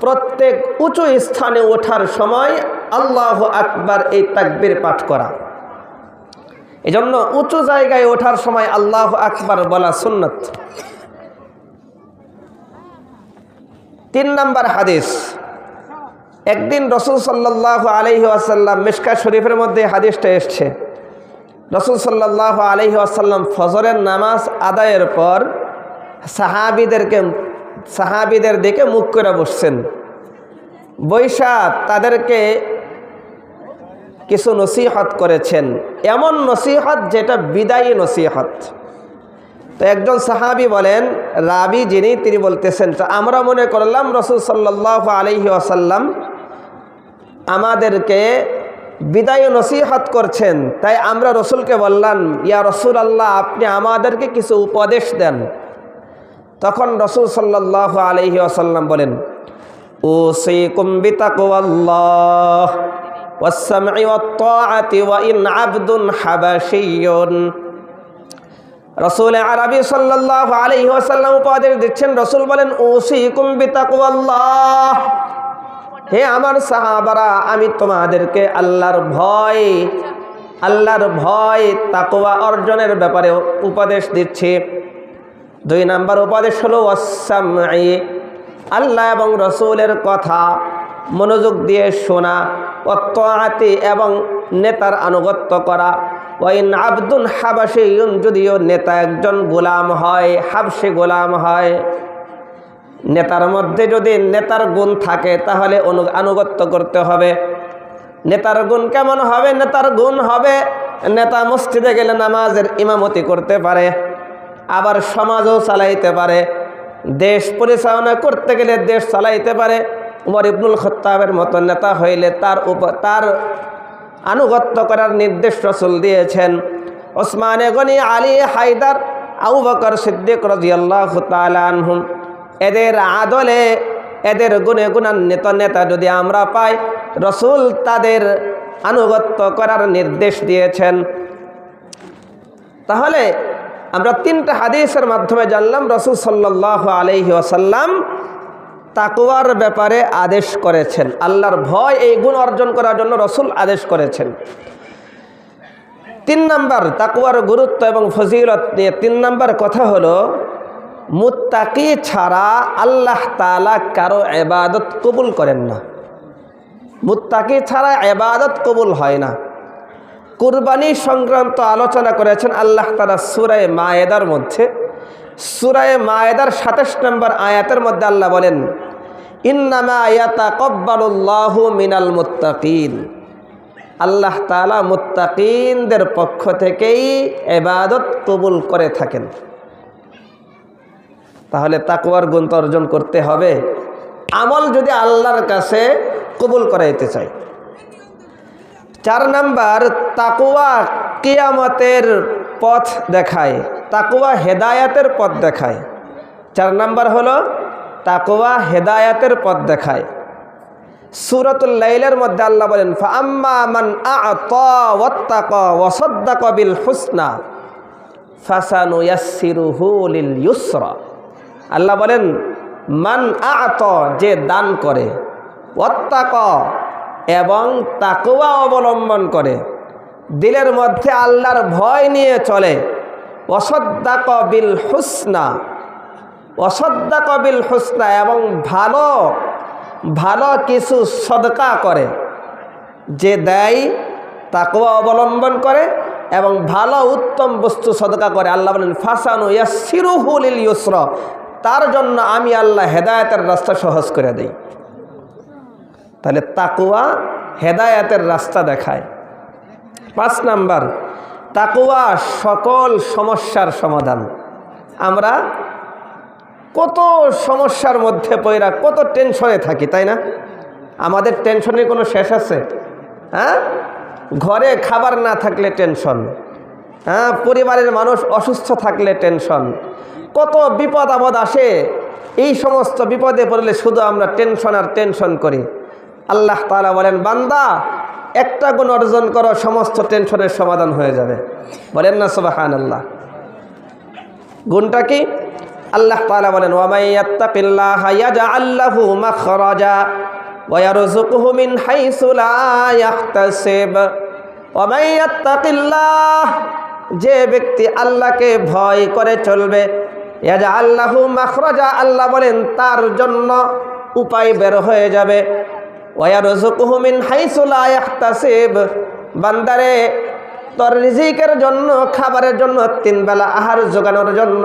প্রত্যেক উঁচু স্থানে ওঠার সময় আল্লাহু আকবার এই তাকবীর পাঠ করা। এজন্য উঁচু জায়গায় ওঠার সময় আল্লাহু আকবার বলা সুন্নাত। 3 নম্বর হাদিস, একদিন রাসূল সাল্লাল্লাহু আলাইহি ওয়াসাল্লাম, মিশকাত শরীফের মধ্যে হাদিসটা এসেছে, রাসূল সাল্লাল্লাহু আলাইহি ওয়াসাল্লাম ফজরের নামাজ আদায়ের পর সাহাবীদের দিকে মুখ করে বসছেন। বৈশা তাদেরকে কিছু নসিহত করেছেন, এমন নসিহত যেটা বিদায়ী নসিহত। তো একজন সাহাবী বলেন, রাবি যিনি তিনি বলতেছেন, আমরা মনে করলাম রাসূল সাল্লাল্লাহু আলাইহি ওয়াসাল্লাম আমাদেরকে বিদায় নসিহত করছেন, তাই আমরা রসুলকে বললাম, ইয়া রাসূলুল্লাহ আপনি আমাদেরকে কিছু উপদেশ দেন। তখন রাসূল সাল্লাল্লাহু আলাইহি ওয়াসাল্লাম বলেন, উসীকুম বিতাকওয়াল্লাহ ওয়াস-সামঈ ওয়াত-তাআতি ওয়া ইন আবদুন হাবাশিয়্যুন। রাসূল আরবি সাল্লাল্লাহু আলাইহি ওয়াসাল্লাম উপদেশ দিচ্ছেন। রাসূল বলেন, উসীকুম বিতাকওয়াল্লাহ, হে আমার সাহাবারা আমি তোমাদেরকে আল্লাহর ভয় তাকওয়া অর্জনের ব্যাপারে উপদেশ দিচ্ছি। 2 নম্বর উপদেশ হলো ওয়াস-সামঈ, আল্লাহ এবং রাসূলের কথা মনোযোগ দিয়ে শোনা, ওয়াত-তাআতি এবং নেতার আনুগত্য করা, ওয়া ইন আবদুন হাবাশিয়্যুন, যদিও নেতা একজন গোলাম হয়, হাবশি গোলাম হয়, নেতার মধ্যে যদি নেতার গুণ থাকে তাহলে আনুগত্য করতে হবে। নেতার গুণ কেমন হবে? নেতার গুণ হবে নেতা মসজিদে গেলে নামাজের ইমামতি করতে পারে, আবার সমাজও চালাইতে পারে, দেশ পরিচালনা করতে গেলে দেশ চালাইতে পারে। উমর ইবনুল খাত্তাবের মতো নেতা হইলে তার আনুগত্য করার নির্দেশ রাসূল দিয়েছেন। ওসমানে গনি, আলী, হায়দার, আবু বকর সিদ্দিক রাদিয়াল্লাহু তাআলা আনহুম, এদের আদলে এদের গুণে গুণান্বিত নেতা যদি আমরা পাই রসুল তাদের আনুগত্য করার নির্দেশ দিয়েছেন। তাহলে আমরা 3টা হাদিসের মাধ্যমে জানলাম রসুল সাল্লাল্লাহু আলাইহি ওয়াসাল্লাম তাকওয়ার ব্যাপারে আদেশ করেছেন। আল্লাহর ভয় এই গুণ অর্জন করার জন্য রসুল আদেশ করেছেন। 3 নাম্বার তাকওয়ার গুরুত্ব এবং ফজিলত নিয়ে 3 নাম্বার কথা হলো, মুত্তাকি ছাড়া আল্লাহ তাআলা কারো ইবাদত কবুল করেন না। মুত্তাকি ছাড়া ইবাদত কবুল হয় না। কুরবানি সংক্রান্ত আলোচনা করেছেন আল্লাহ তাআলা সূরা মায়েদার মধ্যে। সূরা মায়েদার 27 নম্বর আয়াতের মধ্যে আল্লাহ বলেন, ইন্নামা ইয়াতাকাব্বালুল্লাহু মিনাল মুত্তাকিন। আল্লাহ তাআলা মুত্তাকিনদের পক্ষ থেকেই ইবাদত কবুল করে থাকেন। তাহলে তাকওয়ার গুণ অর্জন করতে হবে আমল যদি আল্লাহর কাছে কবুল করাইতে চাই। 4 নাম্বার তাকওয়া কিয়ামতের পথ দেখায়, তাকওয়া হেদায়েতের পথ দেখায়। 4 নাম্বার হলো তাকওয়া হেদায়েতের পথ দেখায়। সূরাতুল লাইলের মধ্যে আল্লাহ বলেন, ফাআম্মা মান আ'তা ওয়াত্তাকা ওয়া সাদ্দাকা বিল হুসনা ফাসানুয়াসসিরুহু লিল ইউসরা। আল্লাহ বলেন, মান আ'তা, যে দান করে, ওয়াত্তাকা, এবং তাকওয়া অবলম্বন করে, দিলের মধ্যে আল্লাহর ভয় নিয়ে চলে, ওয়াসাদ্দাকা বিল হুসনা, ওয়াসাদ্দাকা বিল হুসনা, এবং ভালো ভালো কিছু সদকা করে, যে দেয়, তাকওয়া অবলম্বন করে এবং ভালো উত্তম বস্তু সদকা করে, আল্লাহ বলেন ফাসানুয়াসসিরুহু লিল ইউসরা, তার জন্য আমি আল্লাহ হেদায়েতের রাস্তা সহজ করে দেই। তাহলে তাকওয়া হেদায়েতের রাস্তা দেখায়। 5 নাম্বার তাকওয়া সকল সমস্যার সমাধান। আমরা কত সমস্যার মধ্যে পড়া, কত টেনশনে থাকি, তাই না? আমাদের টেনশনের কোনো শেষ আছে? হ্যাঁ, ঘরে খাবার না থাকলে টেনশন, হ্যাঁ, পরিবারের মানুষ অসুস্থ থাকলে টেনশন, কত বিপদ আপদ আসে। এই সমস্ত বিপদে পড়লে শুধু আমরা টেনশন আর টেনশন করি। আল্লাহ তাআলা বলেন, বান্দা একটা গুণ অর্জন করো, সমস্ত টেনশনের সমাধান হয়ে যাবে। বলেন না সুবহানাল্লাহ। গুণটা কি? আল্লাহ তাআলা বলেন, ওয়া মান ইয়াত্তাকিল্লাহা ইয়াজআল লাহু মাখরাজা ওয়া ইয়ারযুকহু মিন হাইসু লা ইয়াহতাসিব। ওয়া মান ইয়াত্তাকিল্লাহ, যে ব্যক্তি আল্লাহকে ভয় করে চলবে, ইয়াজআল লাহু মাখরাজা, আল্লাহ বলেন তার জন্য উপায় বের হয়ে যাবে। ওয়া ইয়ারযুকহু মিন হাইসু লা ইয়াহতাসিব, বান্দারে তোর রিজিকের জন্য, খাবারের জন্য, 3 বেলা আহার জোগানোর জন্য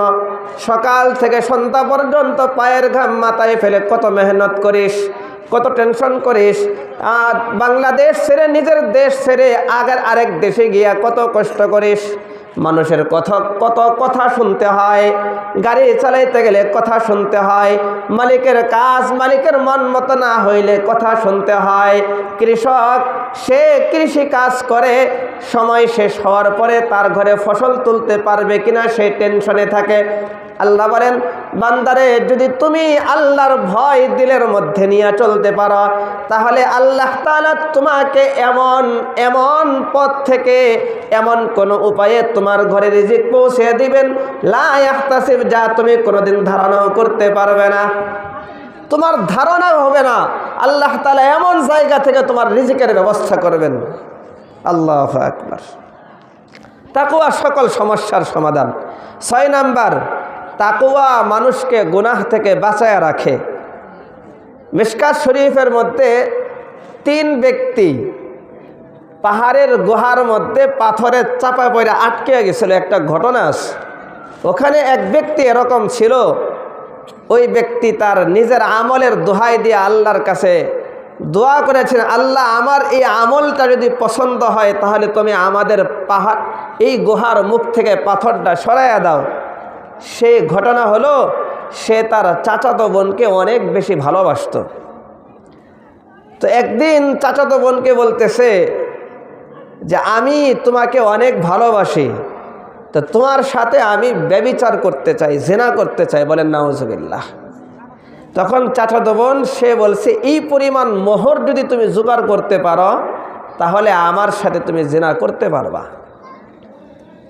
সকাল থেকে সন্ধ্যা পর্যন্ত পায়ের ঘাম মাথায় ফেলে কত মেহনত করিস, কত টেনশন করিস। আর বাংলাদেশ ছেড়ে, নিজের দেশ ছেড়ে আগের আরেক দেশে গিয়া কত কষ্ট করিস। মানুষের কত কথা শুনতে হয়, গাড়ি চালাইতে গেলে কথা শুনতে হয়, মালিকের কাজ মালিকের মন মতো না হইলে কথা শুনতে হয়। কৃষক, সে কৃষি কাজ করে, সময় শেষ হওয়ার পরে তার ঘরে ফসল তুলতে পারবে কিনা সেই টেনশনে থাকে। আল্লাহ বলেন, বান্দারে যদি তুমি আল্লাহর ভয় দিলের মধ্যে নিয়ে চলতে পারো, তাহলে আল্লাহ তাআলা তোমাকে এমন এমন পথ থেকে, এমন কোন উপায়ে তোমার ঘরে রিজিক পৌঁছে দিবেন, লা ইয়াহতাসিব, যা তুমি কোনোদিন ধারণাও করতে পারবে না, তোমার ধারণাও হবে না। আল্লাহ তাআলা এমন জায়গা থেকে তোমার রিজিকের ব্যবস্থা করবেন। আল্লাহু আকবার। তাকওয়া সকল সমস্যার সমাধান। 6 নাম্বার তাকওয়া মানুষকে গুনাহ থেকে বাঁচায় রাখে। মিশকাত শরীফের মধ্যে 3 ব্যক্তি পাহাড়ের গুহার মধ্যে পাথরের চাপা পড়ে আটকে গেছিল, একটা ঘটনা আছে। ওখানে এক ব্যক্তি এরকম ছিল, ওই ব্যক্তি তার নিজের আমলের দোহাই দিয়ে আল্লাহর কাছে দোয়া করেছেন, আল্লাহ আমার এই আমলটা যদি পছন্দ হয় তাহলে তুমি আমাদের পাহাড়, এই গুহার মুখ থেকে পাথরটা সরাইয়া দাও। সেই ঘটনা হলো, সে তার চাচাতো বোনকে অনেক বেশি ভালোবাসত। তো একদিন চাচাতো বোনকে বলতেছে যে আমি তোমাকে অনেক ভালোবাসি, তো তোমার সাথে আমি ব্যভিচার করতে চাই, জিনা করতে চাই। বলেন নাউজুবিল্লাহ। তো তখন চাচাতো বোন সে বলছে, এই পরিমাণ মোহর যদি তুমি জোগাড় করতে পারো তাহলে আমার সাথে তুমি জিনা করতে পারবা।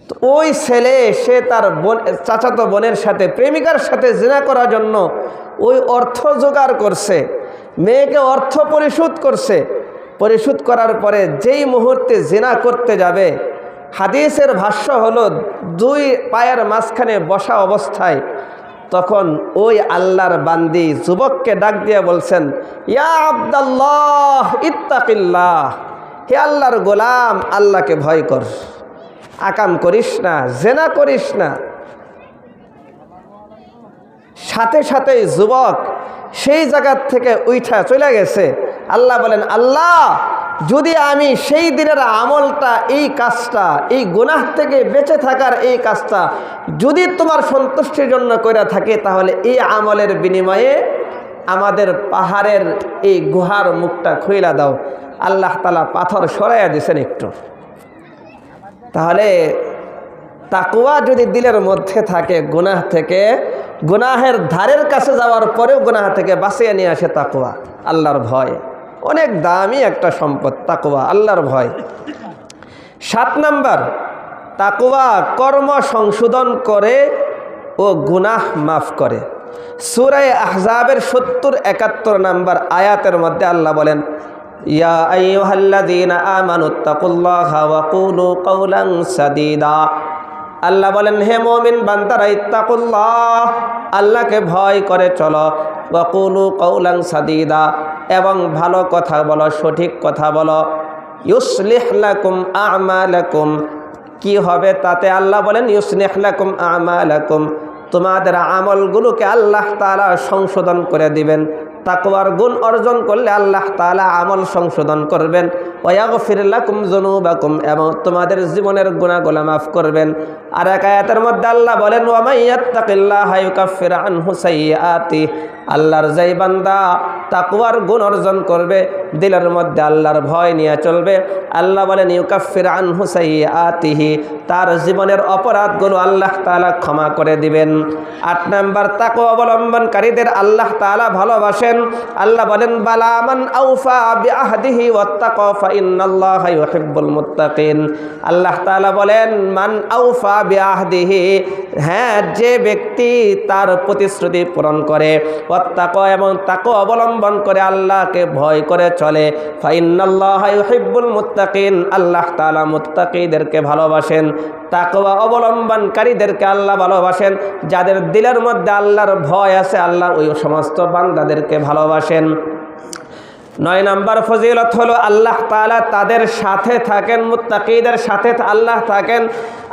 তো ওই ছেলে সে তার বোন চাচাতো বোনের সাথে প্রেমিকার সাথে জিনা করার জন্য ওই অর্থ জোগাড় করছে, মেয়েকে অর্থ পরিশোধ করছে। পরিশোধ করার পরে যেই মুহূর্তে জিনা করতে যাবে, হাদিসের ভাষ্য হলো দুই পায়ের মাঝখানে বসা অবস্থায় তখন ওই আল্লাহর বান্দি যুবককে ডাক দিয়ে বলছেন, ইয়া আব্দাল্লাহ ইত্তাকিল্লাহ, হে আল্লাহর গোলাম, আল্লাহকে ভয় কর, আকাম করিস না, জেনা করিস না। সাথে সাথেই যুবক সেই জায়গার থেকে উঠা চলে গেছে। আল্লাহ বলেন, আল্লাহ যদি আমি সেই দিনের আমলটা, এই কাজটা, এই গুনাহ থেকে বেঁচে থাকার এই কাজটা যদি তোমার সন্তুষ্টির জন্য করে থাকে, তাহলে এই আমলের বিনিময়ে আমাদের পাহাড়ের এই গুহার মুখটা খুইলা দাও। আল্লাহ তাআলা পাথর সরাইয়া দিয়েছেন একটু। তাহলে তাকওয়া যদি দিলের মধ্যে থাকে, গুনাহ থেকে, গুনাহের ধারের কাছে যাওয়ার পরেও গুনাহ থেকে বাঁচিয়ে নিয়ে আসে তাকওয়া, আল্লাহর ভয়। অনেক দামি একটা সম্পদ তাকওয়া, আল্লাহর ভয়। 7 নাম্বার, তাকওয়া কর্ম সংশোধন করে ও গুনাহ মাফ করে। সূরা আহজাবের 70-71 নাম্বার আয়াতের মধ্যে আল্লাহ বলেন, ইয়া আইয়ুহাল্লাযীনা আমানুত্তাকুল্লাহা ওয়া কুলু কাওলান সাদীদা। আল্লাহ বলেন, হে মুমিন বান্দারা, ইত্তাকুল্লাহ, আল্লাহকে ভয় করে চলো, ওয়া কুলু কাওলান সাদীদা, এবং ভালো কথা বলো, সঠিক কথা বলো। ইউসলিহ লাকুম আ'মালাকুম, কি হবে তাতে? আল্লাহ বলেন, ইউসলিহ লাকুম আ'মালাকুম, তোমাদের আমলগুলোকে আল্লাহ তাআলা সংশোধন করে দিবেন। তাকওয়ার গুণ অর্জন করলে আল্লাহ তাআলা আমল সংশোধন করবেন। ওয়া ইয়াগফির লাকুম যুনুবাকুম, এবং তোমাদের জীবনের গুনাহগুলো মাফ করবেন। আর এক আয়াতের মধ্যে আল্লাহ বলেন, ওয়া মান ইয়াত্তাকিল্লাহা ইউকাফির আনহু সাইয়্যাতিহি, আল্লাহর যেই বান্দা তাকওয়ার গুণ অর্জন করবে, দিলের মধ্যে আল্লাহর ভয় নিয়ে চলবে, আল্লাহ বলেন ইউকাফির আনহু সাইয়্যাতিহি, তার জীবনের অপরাধগুলো আল্লাহ তাআলা ক্ষমা করে দিবেন। 8 নাম্বার, তাকওয়া অবলম্বনকারীদের আল্লাহ তাআলা ভালোবাসেন। আল্লাহ বলেন, বালা মান আউফা বিআহদিহি ওয়াত্তাকা ফাইন্নাল্লাহা ইউহিব্বুল মুত্তাকিন। আল্লাহ তাআলা বলেন, মান আউফা বিআহদিহি, হ্যাঁ, যে ব্যক্তি তার প্রতিশ্রুতি পূরণ করে, ওয়াত্তাকা, এবং তাকওয়া অবলম্বন করে, আল্লাহকে ভয় করে চলে, ফাইন্নাল্লাহা ইউহিব্বুল মুত্তাকিন, আল্লাহ তাআলা মুত্তাকিদেরকে ভালোবাসেন। তাকওয়া অবলম্বনকারীদেরকে আল্লাহ ভালোবাসেন। যাদের দিলের মধ্যে আল্লাহর ভয় আছে, আল্লাহ ওই সমস্ত বান্দাদেরকে ভালোবাসেন। 9 নাম্বার ফজিলত হলো আল্লাহ তাআলা তাদের সাথে থাকেন, মুত্তাকিদের সাথে আল্লাহ থাকেন।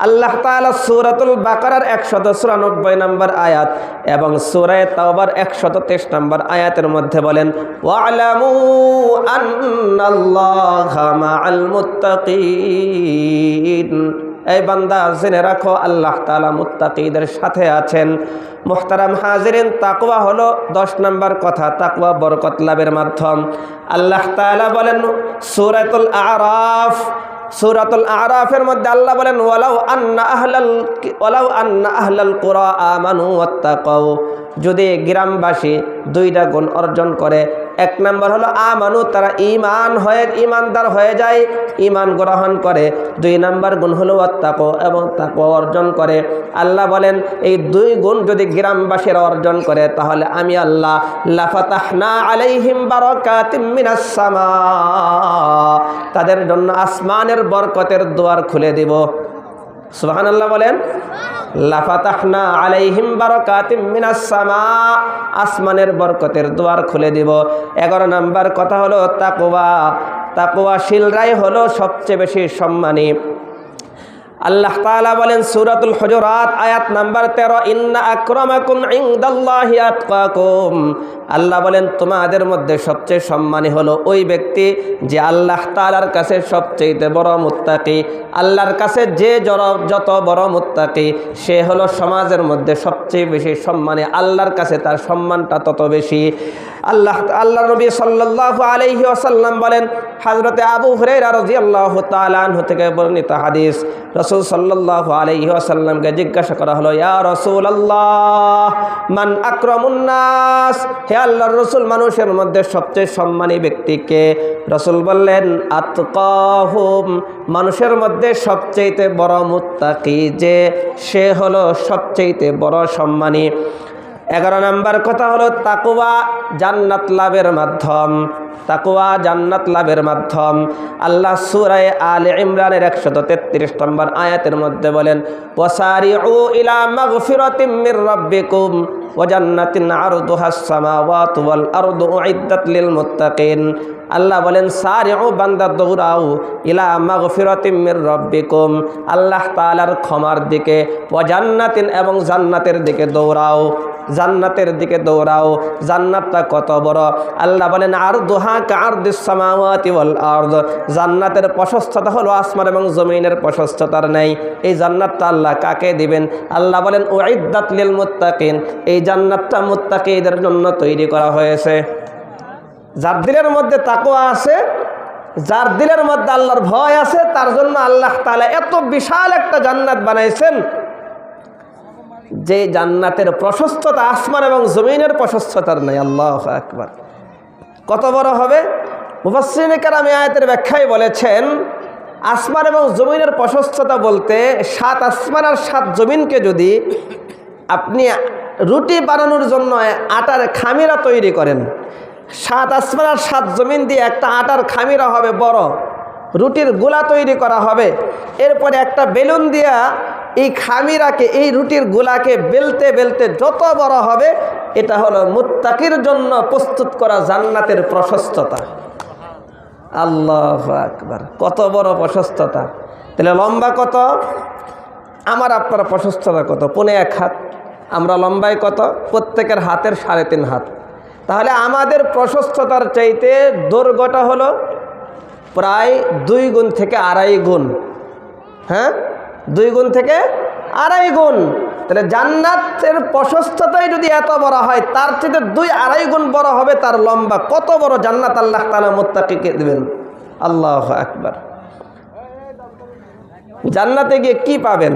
আল্লাহ তাআলা সূরাতুল বাকারার 194 নম্বর আয়াত এবং সূরা তাওবার 123 নম্বর আয়াতের মধ্যে বলেন, ওয়া'লামু আন্নাল্লাহা মা'আল মুত্তাকিন, এই বান্দা জেনে রাখো আল্লাহ তাআলা মুত্তাকিদের সাথে আছেন। মুহতারাম হাজিরিন, তাকওয়া হলো 10 নম্বর কথা, তাকওয়া বরকত লাভের মাধ্যম। আল্লাহ তাআলা বলেন সূরাতুল আরাফের মধ্যে আল্লাহ বলেন, ওয়ালাউ আন্না আহলাল কুরা আমানু ওয়াত্তাকাউ, যদি গ্রামবাসী 2টা গুণ অর্জন করে। 1 নম্বর হলো আমানু, তারা ঈমানদার হয়ে যায়, ঈমান গ্রহণ করে। 2 নম্বর গুণ হলো ওয়াত্তাকাউ, এবং তাকওয়া অর্জন করে। আল্লাহ বলেন, এই 2 গুণ যদি গ্রামবাসীরা অর্জন করে, তাহলে আমি আল্লাহ লাফাতাহনা আলাইহিম বারাকাতিম মিনাস সামা, তাদের জন্য আসমানের বরকতের দুয়ার খুলে দেব। সুবহানাল্লাহ বলেন, লাফাতাহনা আলাইহিম বারাকাতিম মিনাস সামা, আসমানের বরকতের দুয়ার খুলে দিব। 11 নম্বর কথা হলো তাকওয়াশীলরাই হলো সবচেয়ে বেশি সম্মানী। আল্লাহ তাআলা বলেন সূরাতুল হুজুরাত আয়াত নাম্বার 13, ইন্না আকরামাকুম ইনদাল্লাহি আতকাকুম, আল্লাহ বলেন তোমাদের মধ্যে সবচেয়ে সম্মানী হলো ওই ব্যক্তি যে আল্লাহ তাআলার কাছে সবচেয়ে বড় মুত্তাকি। আল্লাহর কাছে যে যত বড় মুত্তাকি, সে হলো সমাজের মধ্যে সবচেয়ে বেশি সম্মানী, আল্লাহর কাছে তার সম্মানটা তত বেশি। আল্লাহ নবী সাল্লাল্লাহু আলাইহি ওয়াসাল্লাম বলেন, হযরতে আবু হুরায়রা রাদিয়াল্লাহু তাআলা আনহু থেকে বর্ণিত হাদিস, রাসূল সাল্লাল্লাহু আলাইহি ওয়াসাল্লামকে জিজ্ঞাসা করা হলো, ইয়া রাসূলুল্লাহ মান আকরামুন নাস, হে আল্লাহর রাসূল মানুষের মধ্যে সবচেয়ে সম্মানী ব্যক্তি কে? রাসূল বললেন, আতকাহুম, মানুষের মধ্যে সবচেয়ে বড় মুত্তাকি যে, সে হলো সবচেয়ে বড় সম্মানী। 11 নম্বর কথা হলো তাকওয়া জান্নাত লাভের মাধ্যম। তাকওয়া জান্নাত লাভের মাধ্যম। আল্লাহ সূরা আলে ইমরানের 133 নম্বর আয়াতের মধ্যে বলেন, ওয়াসারিউ ইলা মাগফিরাতিম মির রাব্বিকুম ওয়া জান্নাতিন আরদুহাস সামাওয়াতু ওয়াল আরদু উইদ্দাত লিল মুত্তাকিন। আল্লাহ বলেন, সারিউ, বান্দা দৌড়াও, ইলা মাগফিরাতিম মির রাব্বিকুম, আল্লাহ তাআলার ক্ষমার দিকে, ওয়া জান্নাতিন, এবং জান্নাতের দিকে দৌড়াও, জান্নাতের দিকে দৌড়াও। জান্নাতটা কত বড়? আল্লাহ বলেন, আরদুহা কাআরদিস সামাওয়াতি ওয়াল আরদ, জান্নাতের প্রশস্ততা হলো আসমান এবং জমিনের প্রশস্ততার নেই। এই জান্নাতটা আল্লাহ কাকে দিবেন? আল্লাহ বলেন, উইদ্দাত লিল মুত্তাকিন, এই জান্নাতটা মুত্তাকিদের জন্য তৈরি করা হয়েছে। যার দিলের মধ্যে তাকওয়া আছে, যার দিলের মধ্যে আল্লাহর ভয় আছে, তার জন্য আল্লাহ তাআলা এত বিশাল একটা জান্নাত বানাইছেন, যে জান্নাতের প্রশস্ততা আসমান এবং জমিনের প্রশস্ততার নাই। আল্লাহু আকবার। কত বড় হবে? মুফাসসিরিনে কেরাম আয়াতের ব্যাখ্যায় বলেছেন, আসমান এবং জমিনের প্রশস্ততা বলতে 7 আসমান আর 7 জমিনকে যদি আপনি রুটি বানানোর জন্য আটার খামিরা তৈরি করেন, 7 আসমান আর 7 জমিন দিয়ে একটা আটার খামিরা হবে বড়, রুটির গোলা তৈরি করা হবে, এরপরে একটা বেলুন দিয়া এই খামিরাকে, এই রুটির গোলাকে বেলতে বেলতে যত বড় হবে, এটা হলো মুত্তাকির জন্য প্রস্তুত করা জান্নাতের প্রশস্ততা। আল্লাহু আকবার। কত বড় প্রশস্ততা! তাহলে লম্বা কত? আমার আপনার প্রশস্ততা কত? 1.5 হাত। আমরা লম্বায় কত? প্রত্যেকের হাতের 3.5 হাত। তাহলে আমাদের প্রশস্ততার চাইতে দৈর্ঘ্যটা হলো প্রায় 2 গুণ থেকে 2.5 গুণ। হ্যাঁ, 2 গুণ থেকে 2.5 গুণ। তাহলে জান্নাতের প্রশস্ততাই যদি এত বড় হয়, তার চেয়ে 2-2.5 গুণ বড় হবে তার লম্বা। কত বড় জান্নাত আল্লাহ তাআলা মুত্তাকিকে দিবেন! আল্লাহু আকবার। জান্নাতে গিয়ে কি পাবেন?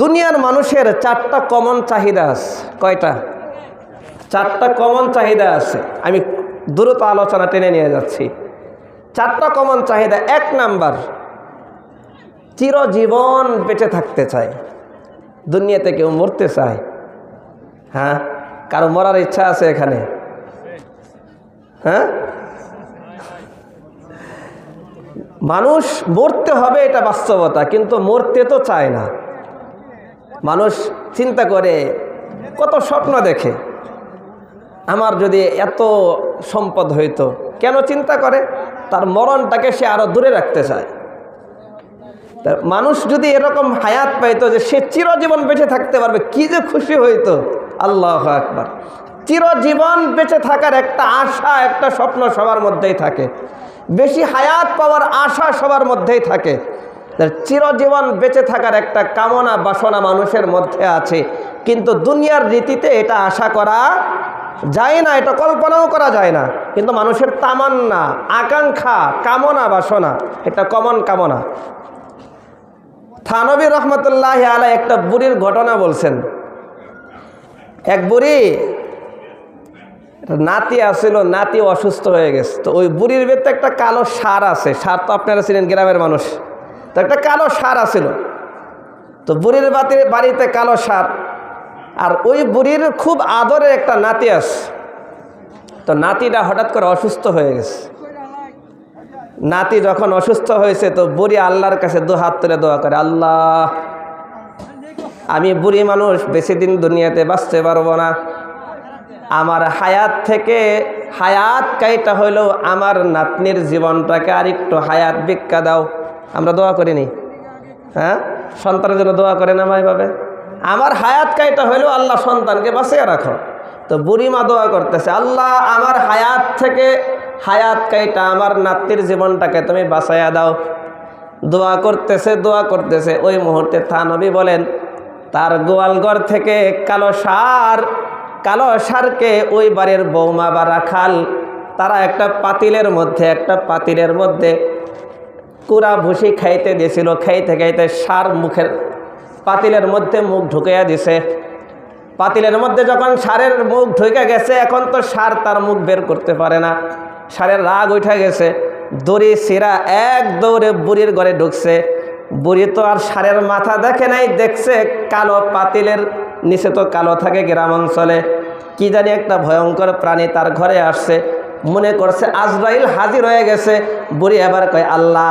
দুনিয়ার মানুষের 4টা কমন চাহিদা আছে। কয়টা? 4টা কমন চাহিদা আছে। আমি দ্রুত আলোচনা টেনে নিয়ে যাচ্ছি। 4টা কমন চাহিদা। 1 নাম্বার, চিরজীবন বেঁচে থাকতে চায়। দুনিয়াতে কেউ মরতে চায়? হ্যাঁ, কারো মরার ইচ্ছা আছে এখানে? হ্যাঁ, মানুষ মরতে হবে, এটা বাস্তবতা, কিন্তু মরতে তো চায় না। মানুষ চিন্তা করে, কত স্বপ্ন দেখে, আমার যদি এত সম্পদ হইতো। কেন চিন্তা করে? তার মরণটাকে সে আরো দূরে রাখতে চায়। মানুষ যদি এরকম হায়াত পাইতো যে সে চিরজীবন বেঁচে থাকতে পারবে, কি যে খুশি হইতো! আল্লাহু আকবার। চিরজীবন বেঁচে থাকার একটা আশা, একটা স্বপ্ন সবার মধ্যেই থাকে। বেশি হায়াত পাওয়ার আশা সবার মধ্যেই থাকে। চিরজীবন বেঁচে থাকার একটা কামনা, বাসনা মানুষের মধ্যে আছে, কিন্তু দুনিয়ার রীতিতে এটা আশা করা যায় না, এটা কল্পনাও করা যায় না। কিন্তু মানুষের তামান্না, আকাঙ্ক্ষা, কামনা, বাসনা, এটা কমন কামনা। থানবী রহমতুল্লাহ আলাই একটা বুড়ির ঘটনা বলছেন। এক বুড়ি নাতি আসছিল, নাতি অসুস্থ হয়ে গেছে। তো ওই বুড়ির ভেতরে একটা কালো ষাঁড় আছে। ষাঁড় তো আপনারা ছিলেন, গ্রামের মানুষ। তো একটা কালো ষাঁড় আছিল। তো বুড়ির বাড়িতে কালো ষাঁড়, আর ওই বুড়ির খুব আদরের একটা নাতি আছে। তো নাতিটা হঠাৎ করে অসুস্থ হয়ে গেছে। নাতি যখন অসুস্থ হয়েছে, তো বুড়ি আল্লাহর কাছে 2 হাত তুলে দোয়া করে, আল্লাহ, আমি বুড়ি মানুষ, বেশি দিন দুনিয়াতে বাঁচতে পারবো না। আমার হায়াত থেকে হায়াত কাইটা হইলেও আমার নাতনির জীবনটাকে আরেকটু হায়াত ভিক্ষা দাও। আমরা দোয়া করিনি? হ্যাঁ, সন্তানের জন্য দোয়া করে না ভাইভাবে? আমার হায়াত কাইটা হইলেও আল্লাহ সন্তানকে বাঁচিয়ে রাখো। তো বুড়িমা দোয়া করতেছে, আল্লাহ, আমার হায়াত থেকে হায়াত কাইটা আমার নাতনির জীবনটাকে তুমি বাঁচাইয়া দাও। দোয়া করতেছে, দোয়া করতেছে। ওই মুহূর্তে থানবী বলেন, তার গোয়ালঘর থেকে কালো ষাঁড় কালো ষাঁড়কে ওই বাড়ির বৌমা বা রাখাল তারা একটা পাতিলের মধ্যে কুড়া ভুসি খাইতে দিয়েছিল। খাইতে খাইতে ষাঁড় মুখের পাতিলের মধ্যে মুখ ঢুকাইয়া দিছে। পাতিলের মধ্যে যখন ষাঁড়ের মুখ ঢুকে গেছে, এখন তো ষাঁড় তার মুখ বের করতে পারে না। ষাঁড়ের রাগ উঠে গেছে, দড়ি সিরা এক দৌড়ে বুড়ির ঘরে ঢুকছে। বুড়ি তো আর ষাঁড়ের মাথা দেখে নাই, দেখছে কালো পাতিলের নিচে তো কালো থাকে গ্রাম অঞ্চলে, কি জানি একটা ভয়ঙ্কর প্রাণী তার ঘরে আসছে। মনে করছে আজরাইল হাজির হয়ে গেছে। বুড়ি এবার কয়, আল্লাহ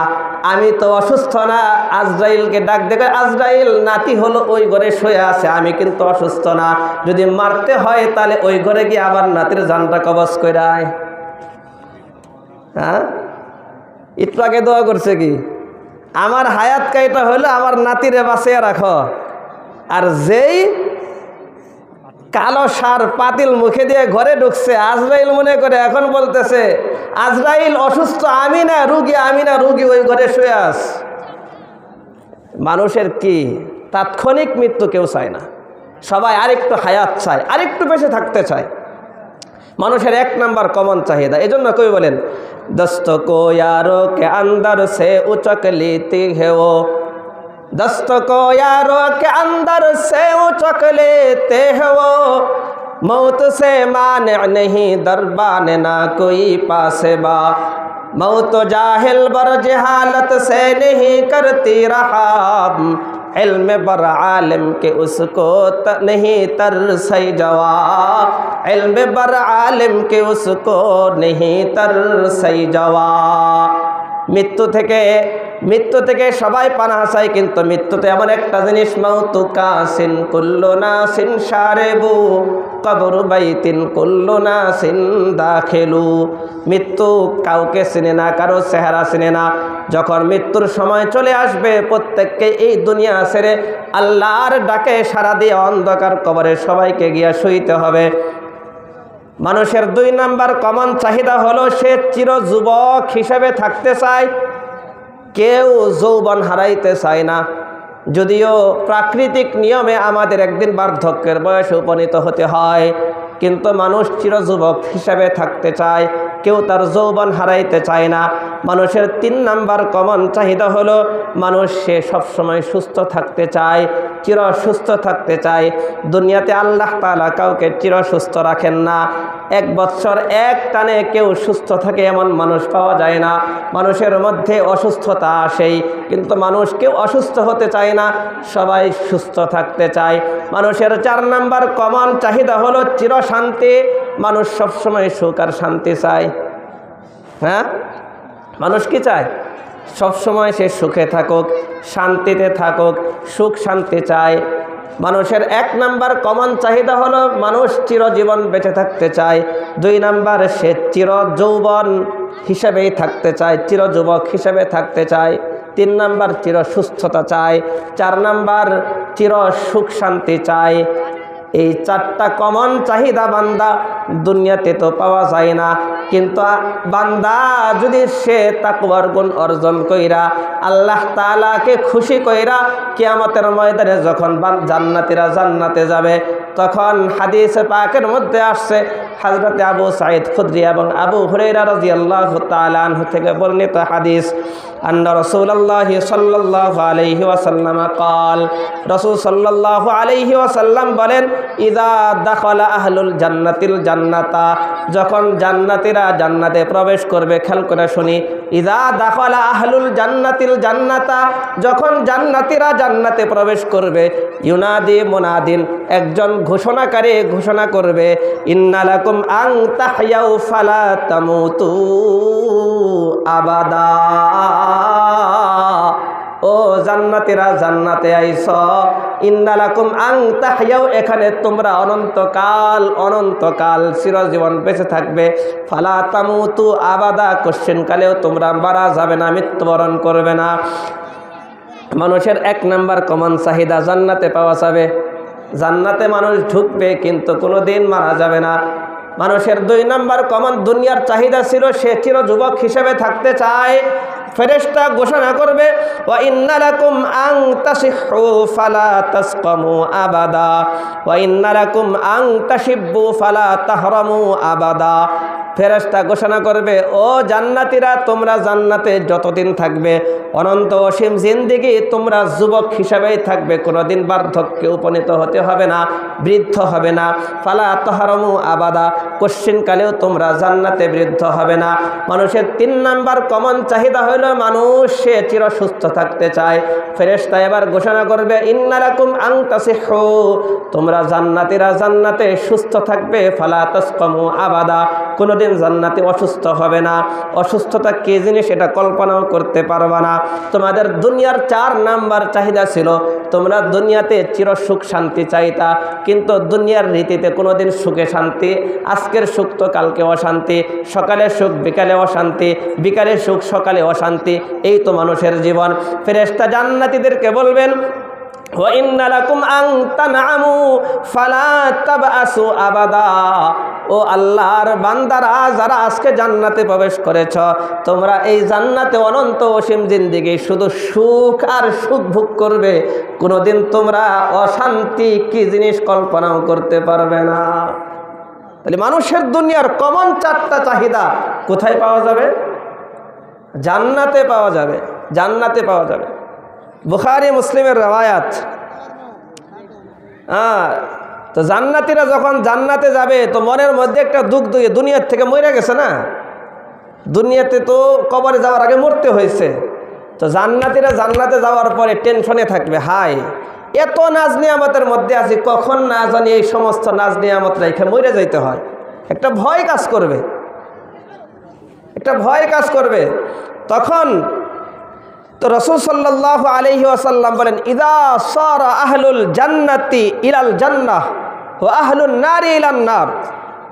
আমি তো অসুস্থ না। আজরাইলকে ডাক দেখে, আজরাইল নাতি হলো ওই ঘরে শুয়ে আছে, আমি কিন্তু অসুস্থ না। যদি মারতে হয় তাহলে ওই ঘরে গিয়ে আমার নাতির জানটা কবজ কইরায়। হ্যাঁ, একটু আগে দোয়া করছে কি, আমার হায়াত কাইটা হইলে আমার নাতিরে বাঁচিয়ে রাখো। আর যেই কালো ষাঁড় পাতিল মুখে দিয়ে ঘরে ঢুকছে, আজরাইল মনে করে এখন বলতেছে, আজরাইল অসুস্থ আমি না রুগী ওই ঘরে শুয়ে আস। মানুষের কি তাৎক্ষণিক মৃত্যু কেউ চায় না, সবাই আরেকটু হায়াত চায়, আরেকটু বেঁচে থাকতে চায়। মানুষের এক নাম্বার কমন চাহিদা। এই জন্য কবি বলেন, দস্ত কো यारो के अंदर से उचक लेती है वो, दस्त को यारों के अंदर से उचक लेते हैं वो, मौत से माने नहीं दरबान ना कोई पासे बा, मौत जाहिल बर जहालत से नहीं करती रहा, इल्म बर आलिम के उसको नहीं तरसई जवा, इल्म बर आलिम के उसको नहीं तरसई जवा। মৃত্যু থেকে সবাই পানাহ চায়, কিন্তু মৃত্যুতে এমন একটা জিনিস, মাউতু কাসিন কুল্লু নাসিন শারিবু কবরু বাইতিন কুল্লু নাসিন দাখিলু। মৃত্যু কাউকে চিনে না, কারো চেহারা চিনে না। যখন মৃত্যুর সময় চলে আসবে, প্রত্যেককে এই দুনিয়া ছেড়ে আল্লাহর ডাকে সাড়া দিয়ে অন্ধকার কবরে সবাইকে গিয়া শুইতে হবে। মানুষের 2 নাম্বার কমন চাহিদা হলো, সে চির যুবক হিসেবে থাকতে চায়। কেউ যৌবন হারাইতে চায় না। যদিও প্রাকৃতিক নিয়মে আমাদের একদিন বার্ধক্যের বয়সে উপনীত হতে হয়, কিন্তু মানুষ চির যুবক হিসেবে থাকতে চায়, কেউ তার যৌবন হারাইতে চায় না। মানুষের 3 নাম্বার কমন চাহিদা হলো, মানুষ সে সবসময় সুস্থ থাকতে চায়, চির সুস্থ থাকতে চায়। দুনিয়াতে আল্লাহ তাআলা কাউকে চির সুস্থ রাখেন না। 1 বৎসর এক টানে কেউ সুস্থ থাকে এমন মানুষ পাওয়া যায় না। মানুষের মধ্যে অসুস্থতা আসেই, কিন্তু মানুষ কেউ অসুস্থ হতে চায় না, সবাই সুস্থ থাকতে চায়। মানুষের 4 নাম্বার কমন চাহিদা হলো চির শান্তি। মানুষ সবসময় সুখ আর শান্তি চায়। হ্যাঁ, মানুষ কি চায়? সবসময় সে সুখে থাকুক, শান্তিতে থাকুক, সুখ শান্তি চায়। মানুষের 1 নাম্বার কমন চাহিদা হলো, মানুষ চিরজীবন বেঁচে থাকতে চায়। 2 নাম্বার, সে চির যৌবন হিসেবেই থাকতে চায়, চির যুবক হিসেবে থাকতে চায়। 3 নাম্বার, চির সুস্থতা চায়। 4 নাম্বার, চির সুখ শান্তি চায়। এই 4টা কমন চাহিদা বান্দা দুনিয়াতে তো পাওয়া যায় না, কিন্তু বান্দা যদি সে তাকওয়ার গুণ অর্জন কইরা আল্লাহ তাআলাকে খুশি কইরা কিয়ামতের ময়দানে যখন জান্নাতীরা জান্নাতে যাবে, তখন হাদিসে পাকের মধ্যে আসছে, হযরত আবু সাঈদ খুদরি এবং আবু হুরায়রা রাদিয়াল্লাহু তাআলা আনহু থেকে বর্ণিত হাদিস, আন্না রাসূলুল্লাহ সাল্লাল্লাহু আলাইহি ওয়াসাল্লাম قال, রাসূল সাল্লাল্লাহু আলাইহি ওয়াসাল্লাম বলেন, ইযা দাখালা আহলুল জান্নাতিল জান্নাতা, যখন জান্নাতীরা জান্নাতে প্রবেশ করবে, খেয়াল করে শুনি, ইযা দাখালা আহলুল জান্নাতিল জান্নাতা, যখন জান্নাতীরা জান্নাতে প্রবেশ করবে, ইউনাদি মুনাদিন, একজন ঘোষণাকারী ঘোষণা করবে, ইন্না লাকুম আন তাহইয়াউ ফালা তামুতু আবাদা, ও জান্নাতীরা জান্নাতে আইছ, ইন্না লাকুম আন তাহইয়াউ, এখানে তোমরা অনন্তকাল চিরজীবন বেঁচে থাকবে, ফালা তামুতু আবাদা, কোশ্চেনকালেও তোমরা মারা যাবে না, মৃত্যুবরণ করবে না। মানুষের 1 নাম্বার কমন চাহিদা জান্নাতে পাওয়া যাবে। জান্নাতে মানুষ ঢুকবে, কিন্তু কোনো দিন মারা যাবে না। মানুষের 2 নাম্বার কমন দুনিয়ার চাহিদা ছিল, সে চির যুবক হিসেবে থাকতে চায়, ফেরেশতা ঘোষণা করবে ওয়া ইন্না লাকুম আন তাসিহু ফালা তাসকামু আবাদা ওয়া ইন্না লাকুম আন তাশিব্বু ফালা তাহরামু আবাদা। ফেরেশতা ঘোষণা করবে, ও জান্নাতীরা, তোমরা জান্নাতে যতদিন থাকবে অনন্ত অসীম জিন্দেগি তোমরা যুবক হিসাবেই থাকবে, কোনোদিন বার্ধক্যে উপনীত হতে হবে না, বৃদ্ধ হবে না। ফালা তাহরামু আবাদা, কোশ্চিনকালেও তোমরা জান্নাতে বৃদ্ধ হবে না। মানুষের 3 নাম্বার কমন চাহিদা হলো মানুষ সে চির সুস্থ থাকতে চায়। ফেরেশতা এবার ঘোষণা করবে, ইন্না লাকুম আন তাসিহু, তোমরা জান্নাতীরা জান্নাতে সুস্থ থাকবে, ফালা তাসকামু আবাদা, কোনোদিন জান্নাতে অসুস্থ হবে না। অসুস্থতা কি জিনিস এটা কল্পনাও করতে পারবে না। তোমাদের দুনিয়ার 4 নাম্বার চাহিদা ছিল, তোমরা দুনিয়াতে চির সুখ শান্তি চাইতা, কিন্তু দুনিয়ার রীতিতে কোনোদিন সুখে শান্তি, আজকের সুখ তো কালকে অশান্তি, সকালে সুখ বিকালে অশান্তি, বিকালে সুখ সকালে অশান্তি, এই তো মানুষের জীবন। ফেরেশতা জান্নাতীদেরকে বলবেন, ওয়া ইন্না লাকুম আন তানআমু ফালা তাবআসু আবাদা, ও আল্লাহর বান্দারা যারা আজকে জান্নাতে প্রবেশ করেছ, তোমরা এই জান্নাতে অনন্ত অসীম জিন্দেগি শুধু সুখ আর সুখ ভোগ করবে, কোনোদিন তোমরা অশান্তি কি জিনিস কল্পনাও করতে পারবে না। তাহলে মানুষের দুনিয়ার কমন 4টা চাহিদা কোথায় পাওয়া যাবে? জান্নাতে পাওয়া যাবে, জান্নাতে পাওয়া যাবে। বুখারী মুসলিমের রওয়ায়াত। তো জান্নাতীরা যখন জান্নাতে যাবে তো মনের মধ্যে একটা দুঃখ, দুনিয়ার থেকে মরে গেছে না, দুনিয়াতে তো কবরে যাওয়ার আগে মরতে হয়েছে। তো জান্নাতীরা জান্নাতে যাওয়ার পরে টেনশনে থাকবে, হায় এত নাজ নিয়ামতের মধ্যে আছি, কখন না জানি এই সমস্ত নাজ নিয়ামত রেখে মরে যাইতে হয়। একটা ভয় কাজ করবে, একটা ভয় কাজ করবে। তখন তো রাসূল সাল্লাল্লাহু আলাইহি ওয়াসাল্লাম বলেন, ইযা সারা আহলুল জান্নাতি ইলাল জান্নাহ ওয়া আহলুন নারি ইলান নার,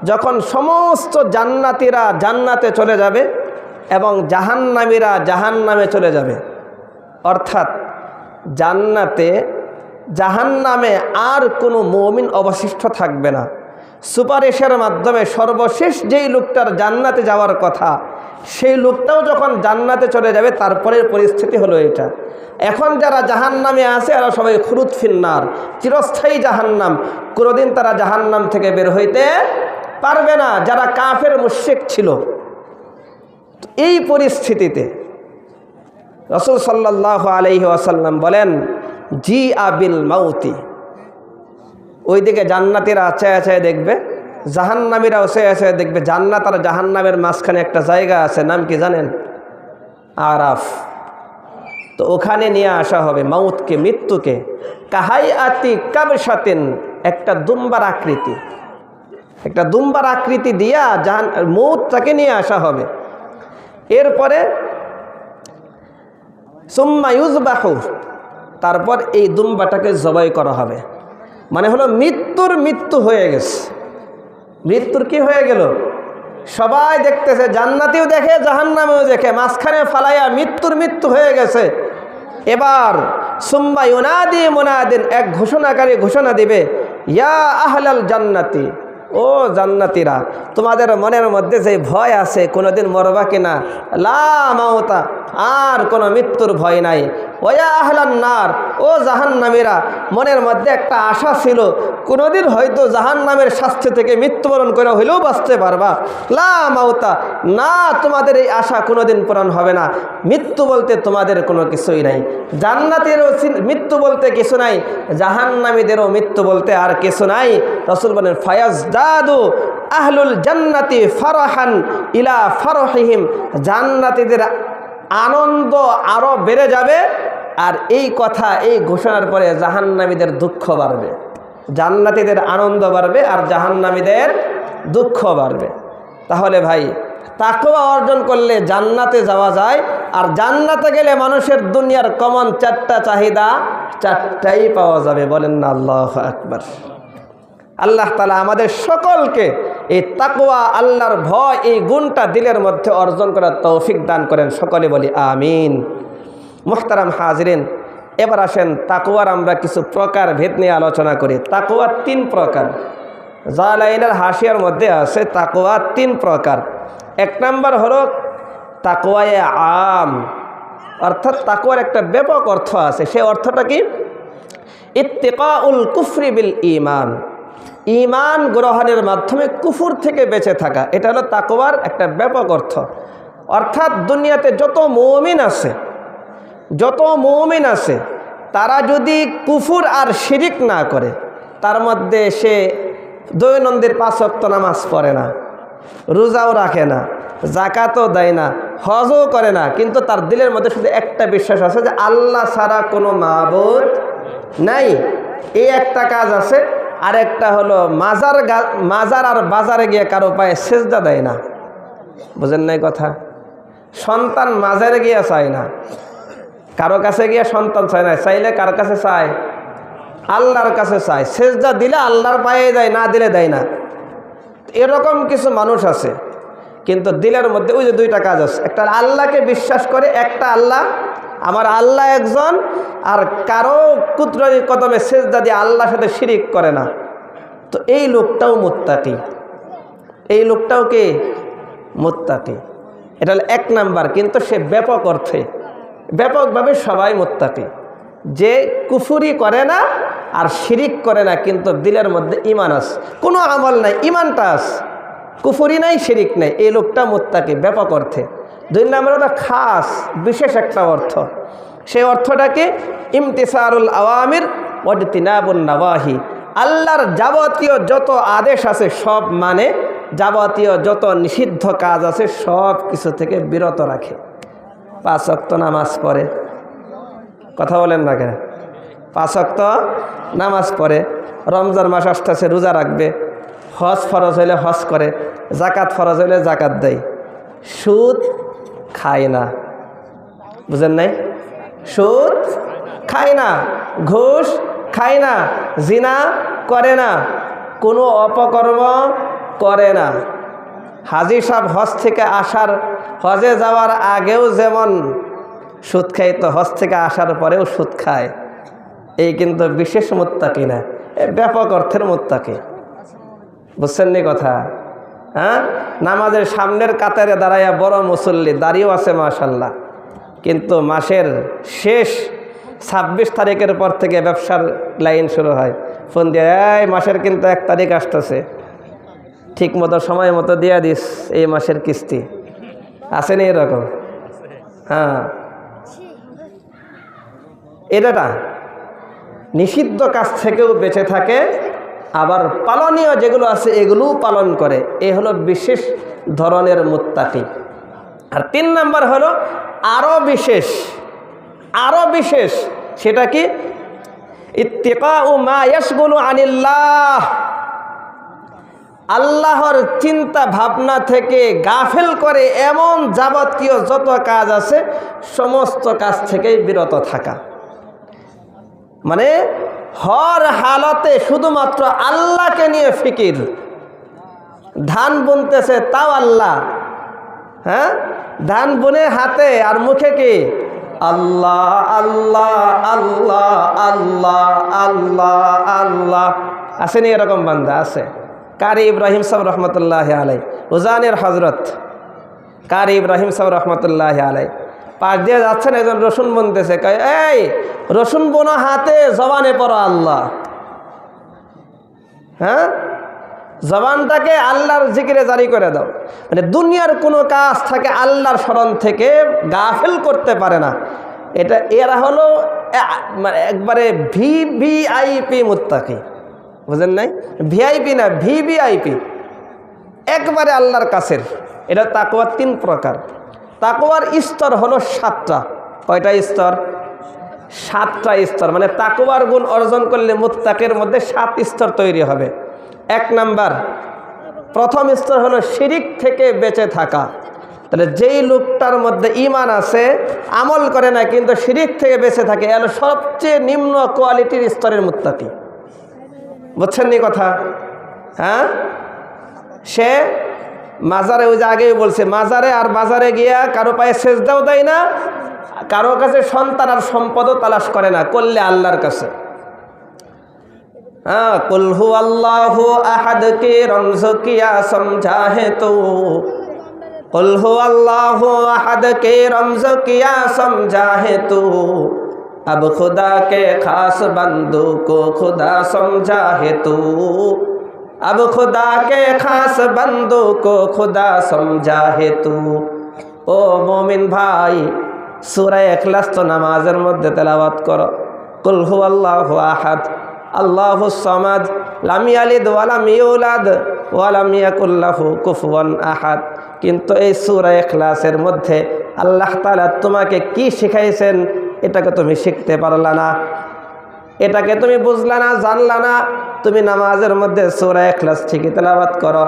যখন সমস্ত জান্নাতীরা জান্নাতে চলে যাবে এবং জাহান্নামীরা জাহান্নামে চলে যাবে, অর্থাৎ জান্নাতে জাহান্নামে আর কোনো মুমিন অবশিষ্ট থাকবে না। সুপারিশের মাধ্যমে সর্বশেষ যেই লোকটার জান্নাতে যাওয়ার কথা, সেই লোকটাও যখন জান্নাতে চলে যাবে, তারপরের পরিস্থিতি হলো এটা। এখন যারা জাহান্নামে আছে এরা সবাই খুলুদ ফিন্নার, চিরস্থায়ী জাহান্নাম, কোনোদিন তারা জাহান্নাম থেকে বের হইতে পারবে না, যারা কাফের মুশরিক ছিল। এই পরিস্থিতিতে রাসূল সাল্লাল্লাহু আলাইহি ওয়াসাল্লাম বলেন, জি আবিল মাউতি, ওইদিকে জান্নাতীরা চায় চায় দেখবে, জাহান্নামীরাও চায় চায় দেখবে। জান্নাত আর জাহান্নামের মাঝখানে একটা জায়গা আছে, নাম কি জানেন? আরাফ। তো ওখানে নিয়ে আসা হবে মাউতকে, মৃত্যুকে, কাহাইয়াতি কাবশাতিন, একটা দুম্বার আকৃতি, একটা দুম্বার আকৃতি দিয়া মৌতটাকে নিয়ে আসা হবে। এরপরে সুম্মা ইউযবাহু, তারপর এই দুম্বাটাকে জবাই করা হবে। মানে হলো মৃত্যুর মৃত্যু হয়ে গেছে, মৃত্যুর কি হয়ে গেল? সবাই দেখতেছে, জান্নাতীও দেখে জাহান্নামেও দেখে, মাঝখানে ফালাইয়া মৃত্যুর মৃত্যু হয়ে গেছে। এবার সুম্মা ইউনাদি মুনাদিন, এক ঘোষণাকারী ঘোষণা দিবে, ইয়া আহলাল জান্নাতি, ও জান্নাতীরা, তোমাদের মনের মধ্যে যে ভয় আছে কোনোদিন মরবা কিনা, লা মাউতা, আর কোনো মৃত্যুর ভয় নাই। ওয়া আহলান নার, ও জাহান্নামীরা, মনের মধ্যে একটা আশা ছিল কোনোদিন হয়তো জাহান্নামের শাস্তি থেকে মৃত্যুবরণ করে হইলেও বাঁচতে পারবা। লা মাউতা, না, তোমাদের এই আশা কোনোদিন পূরণ হবে না। মৃত্যু বলতে তোমাদের কোনো কিছুই নাই। জান্নাতেরও মৃত্যু বলতে কিছু নাই, জাহান্নামীদেরও মৃত্যু বলতে আর কিছু নাই। রাসূল বলেন, ফায়াজদাদু আহলুল জান্নাতি ফারাহান ইলা ফারহিহিম, জান্নাতীদের আনন্দ আরো বেড়ে যাবে। আর এই কথা, এই ঘোষণার পরে জাহান্নামীদের দুঃখ বাড়বে। জান্নাতীদের আনন্দ বাড়বে আর জাহান্নামীদের দুঃখ বাড়বে। তাহলে ভাই, তাকওয়া অর্জন করলে জান্নাতে যাওয়া যায়। আর জান্নাতে গেলে মানুষের দুনিয়ার কমন 4টা চাহিদা 4টাই পাওয়া যাবে। বলেন না আল্লাহু আকবার। আল্লাহ তাআলা আমাদের সকলকে এই তাকওয়া, আল্লাহর ভয়, এই গুণটা দিলের মধ্যে অর্জন করার তৌফিক দান করেন। সকলে বলি আমিন। মুহতারাম হাজিরিন, এবার আসেন তাকওয়ার আমরা কিছু প্রকার ভেদ নিয়ে আলোচনা করি। তাকওয়া 3 প্রকার, জালাইনের হাসিয়ার মধ্যে আছে তাকওয়া 3 প্রকার। 1 নাম্বার হলো তাকওয়ায়ে আম, অর্থাৎ তাকওয়ার একটা ব্যাপক অর্থ আছে। সেই অর্থটা কি? ইত্তিকাউল কুফরি বিল ঈমান, ঈমান গ্রহণের মাধ্যমে কুফর থেকে বেঁচে থাকা, এটা হলো তাকওয়ার একটা ব্যাপক অর্থ। অর্থাৎ দুনিয়াতে যত মুমিন আছে তারা যদি কুফর আর শিরিক না করে, তার মধ্যে সে দৈনন্দিন 5 ওয়াক্ত নামাজ পড়ে না, রোজাও রাখে না, যাকাতও দেয় না, হজও করে না, কিন্তু তার দিলের মধ্যে শুধু একটা বিশ্বাস আছে যে আল্লাহ ছাড়া কোনো মাবুদ নাই, এই একটা কাজ আছে। আর একটা হলো মাজার আর বাজারে গিয়ে কারো পায়ে সেজদা দেয় না। বুঝেন নাই কথা? সন্তান মাজারে গিয়ে চায় না, কারো কাছে গিয়ে সন্তান চায় না, চাইলে কার কাছে চায়? আল্লাহর কাছে চায়। সেজদা দিলে আল্লাহর পায়ে দেয়, না দিলে দেয় না। এরকম কিছু মানুষ আছে, কিন্তু দিলের মধ্যে ওই যে 2টা কাজ আছে। একটা আল্লাহকে বিশ্বাস করে, একটা আল্লাহ আমার আল্লাহ একজন, আর কারো কুদরতি কদমে সেজদা দিয়ে আল্লাহর সাথে শিরিক করে না। তো এই লোকটাও মুত্তাকি, এই লোকটাও কি মুত্তাকি। এটা হলো 1 নাম্বার। কিন্তু সে ব্যাপক অর্থে, ব্যাপকভাবে সবাই মুত্তাকি, যে কুফরি করে না আর শিরিক করে না, কিন্তু দিলের মধ্যে ঈমান আছে, কোনো আমল নাই, ঈমানটা আছে, কুফরি নাই, শিরিক নাই, এই লোকটা মুত্তাকি ব্যাপক অর্থে। 2 নম্বর হলো খাস, বিশেষ একটা অর্থ। সেই অর্থটাকে ইমতিসালুল আওয়ামির ওয়াজতিনাবুন নাওয়াহি, আল্লাহর যাবতীয় যত আদেশ আছে সব মানে, যাবতীয় যত নিষিদ্ধ কাজ আছে সব কিছু থেকে বিরত রাখে। 5 ওয়াক্ত নামাজ পড়ে, কথা বলেন না কেন? 5 ওয়াক্ত নামাজ পড়ে, রমজান মাস আসতেছে রোজা রাখবে, হজ ফরজ হইলে হজ করে, জাকাত ফরজ হইলে জাকাত দেয়, সুদ খায় না। বুঝেন নাই? সুদ খায় না, ঘুষ খায় না, জিনা করে না, কোনো অপকর্ম করে না। হাজী সাহেব হজ থেকে হজে যাওয়ার আগেও যেমন সুদ খায়, তো হজ থেকে আসার পরেও সুদ খায়। এই কিন্তু বিশেষ মুত্তাকি না, ব্যাপক অর্থের মুত্তাকি। বুঝছেন নি কথা? হ্যাঁ, নামাজের সামনের কাতারে দাঁড়াইয়া বড় মুসল্লি, দাঁড়িয়েও আছে মাশাল্লাহ, কিন্তু মাসের শেষ 26 তারিখের পর থেকে ব্যবসার লাইন শুরু হয়, ফোন দিয়ে, এই মাসের কিন্তু 1 তারিখ আসতেছে, ঠিক মতো সময় মতো দিয়া দিস এই মাসের কিস্তি। আসেনি এরকম? হ্যাঁ, এটা নিষিদ্ধ কাজ থেকেও বেঁচে থাকে, আবার পালনীয় যেগুলো আছে এগুলোও পালন করে। এ হলো বিশেষ ধরনের মুত্তাকি। আর 3 নাম্বার হলো আরো বিশেষ, সেটা কি? ইত্তিকাউ মা ইয়াশগুলু আনিল্লাহ, আল্লাহর চিন্তা ভাবনা থেকে গাফেল করে এমন যাবতীয় যত কাজ আছে সমস্ত কাজ থেকেই বিরত থাকা। মানে হর হালতে শুধুমাত্র আল্লাহকে নিয়ে ফিকির। ধান বুনতেছে তাও আল্লাহ, হ্যাঁ, ধান বুনে হাতে আর মুখে কি? আল্লাহ আল্লাহ আল্লাহ আল্লাহ আল্লাহ আল্লাহ। আসেনি এরকম বান্দা? আছে। কারি ইব্রাহিম সাহেব রহমতুল্লাহ আলাই, উজানের হজরত কারি ইব্রাহিম সাহেব রহমতুল্লাহ আলাই, পাশ দিয়ে যাচ্ছেন, একজন রসুন বুনতেছে, কয়, এই রসুন বোনা হাতে জবানে পড়ো আল্লাহ। হ্যাঁ, জবানটাকে আল্লাহর জিকিরে জারি করে দাও। মানে দুনিয়ার কোনো কাজ থাকে আল্লাহর স্মরণ থেকে গাফেল করতে পারে না। এরা হলো একবারে ভিভিআইপি মুত্তাকি। বুঝেন নাই? ভিআইপি না, ভিভিআইপি, একবারে আল্লাহর কাছের। এটা তাকওয়ার 3 প্রকার। তাকওয়ার স্তর হলো 7টা। কয়টা স্তর? 7টা স্তর। মানে তাকওয়ার গুণ অর্জন করলে মুত্তাকির মধ্যে 7 স্তর তৈরি হবে। 1 নাম্বার, প্রথম স্তর হলো শিরিক থেকে বেঁচে থাকা। তাহলে যেই লোকটার মধ্যে ঈমান আছে, আমল করে না, কিন্তু শিরিক থেকে বেঁচে থাকে, এর সবচেয়ে নিম্ন কোয়ালিটির স্তরের মুত্তাকি। বুঝছেন নি কথা? হ্যাঁ, সে মাজারে, ওই যে আগেই বলছে, মাজারে আর বাজারে গিয়া কারো পায়ে সেজদাও দেয় না, কারো কাছে সন্তান আর সম্পদও তালাশ করে না, করলে আল্লাহর কাছে। हाँ कुल हुवल्लाहु अहद के रमज़ किया समझा है तो कुल हुवल्लाहु अहद के रमज़ किया समझा है तू, अब खुदा के खास बंदों को खुदा समझा है तू, अब खुदा के खास बंदों को खुदा समझा है तू। ओ मोमिन भाई, सूरा इखलास तो नामाजेर मध्य तेलावत करो। कुल हुवल्लाहु अहद अल्लाहुस समाद लाम यालिद ওয়ালাম ইউলাদ ওয়ালাম ইয়াকুল লাহু কুফুয়ান আহাদ। কিন্তু এই সূরা ইখলাসের মধ্যে আল্লাহ তাআলা তোমাকে কি শিখাইছেন এটাকে তুমি শিখতে পারলা না, এটাকে তুমি বুঝলা না, জানলা না। তুমি নামাজের মধ্যে সূরা ইখলাস ঠিকই তেলাওয়াত করো,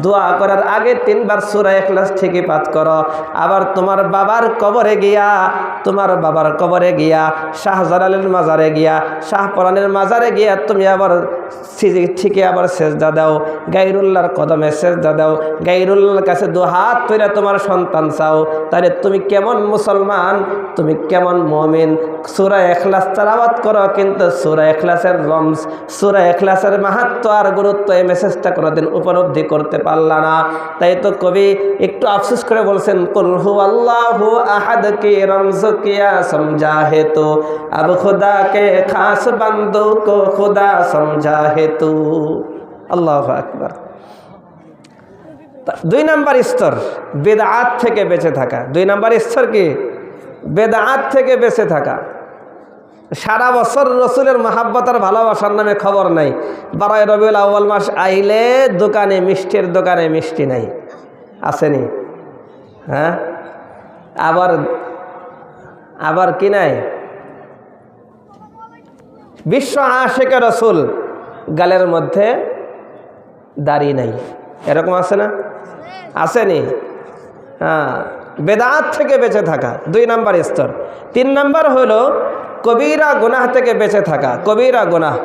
দোয়া করার আগে 3 বার সূরা ইখলাস ঠিকই পাঠ করো। আবার তোমার বাবার কবরে গিয়া শাহজালালের মাজারে গিয়া শাহপরানের মাজারে গিয়া তুমি আবার ঠিকই আবার সেজদা দাও, গায়রুল্লাহর কদমে সেজদা দাও, গায়রুল্লাহর কাছে দুহাত তুলে তোমার সন্তান চাও। তাহলে তুমি কেমন মুসলমান, তুমি কেমন মুমিন? সূরা ইখলাস তেলাওয়াত করো, কিন্তু সূরা ইখলাসের রমজ, সূরা ইখলাসের মাহাত্ম্য আর গুরুত্ব এই মেসেজটা কোনোদিন উপলব্ধি করতে পারলা না। তাই তো কবি একটু আফসোস করে বলছেন, কুল হুয়াল্লাহু আহাদ কি রমজ কিয়া সমঝা হে তো, আব খুদা কে খাস বন্দো কো খুদা সমঝা হে তো। আল্লাহু আকবার। 2 নম্বর স্তর বেদাত থেকে বেঁচে থাকা। 2 নম্বর স্তর কি? বেদাত থেকে বেঁচে থাকা। সারা বছর রসুলের মহাব্বত আর ভালোবাসার নামে খবর নাই। 12 রবিউল আউয়াল মাস আইলে দোকানে মিষ্টির দোকানে মিষ্টি নাই, আসেনি? হ্যাঁ, আবার কি নাই? বিশ্ব আশিকে রসুল গালের মধ্যে দাড়ি নাই, এরকম আছে না? আসেনি? হ্যাঁ, বেদাত থেকে বেঁচে থাকা 2 নম্বর স্তর। 3 নম্বর হলো কবিরা গুনাহ থেকে বেঁচে থাকা, কবিরা গুনাহ।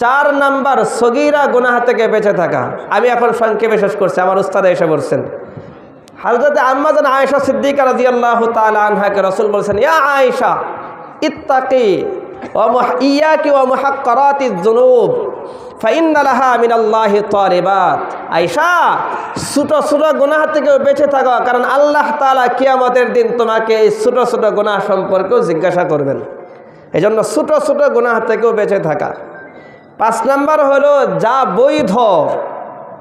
4 নম্বর সগীরা গুনাহ থেকে বেঁচে থাকা। আমি এখন সংক্ষেপে শেষ করছি, আমার উস্তাদ এসে বলছেন। হযরত আম্মা জান আয়েশা সিদ্দিকা রাদিয়াল্লাহু তাআলা আনহাকে রাসূল বলেছেন, ইয়া আয়েশা ইত্তাকি ইয়াকি ওয়া মুহাক্কারাতিজ যুনুব ফাইন্না লাহা মিনাল্লাহি তারিবাত। আয়েশা, ছোট ছোট গুনাহ থেকে বেঁচে থাকো, কারণ আল্লাহ তাআলা কিয়ামতের দিন তোমাকে এই ছোট ছোট গুনাহ সম্পর্কেও জিজ্ঞাসা করবেন। এজন্য ছোট ছোট গুনাহ থেকেও বেঁচে থাকা। 5 নম্বর হলো যা বৈধ,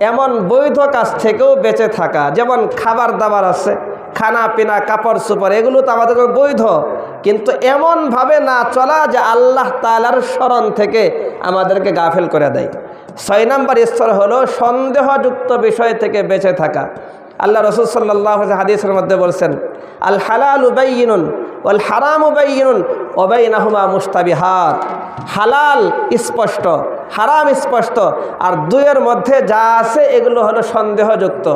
এমন বৈধ কাজ থেকেও বেঁচে থাকা। যেমন খাবার দাবার আছে, খানা পিনা, কাপড় চোপড়, এগুলো তো আমাদের বৈধ, কিন্তু এমনভাবে না চলা যে আল্লাহ তাআলার স্মরণ থেকে আমাদেরকে গাফেল করে দেয়। 6 নম্বর স্তর হলো সন্দেহযুক্ত বিষয় থেকে বেঁচে থাকা। আল্লাহ রাসূল সাল্লাল্লাহু আলাইহি হাদিসের মধ্যে বলছেন, আল হালালু বাইয়িনুন ওয়াল হারামু বাইয়িনুন ওয়া বাইনাহুমা মুশতাবিহাত। হালাল স্পষ্ট, হারাম স্পষ্ট, আর দুইয়ের মধ্যে যা আছে এগুলো হলো সন্দেহযুক্ত।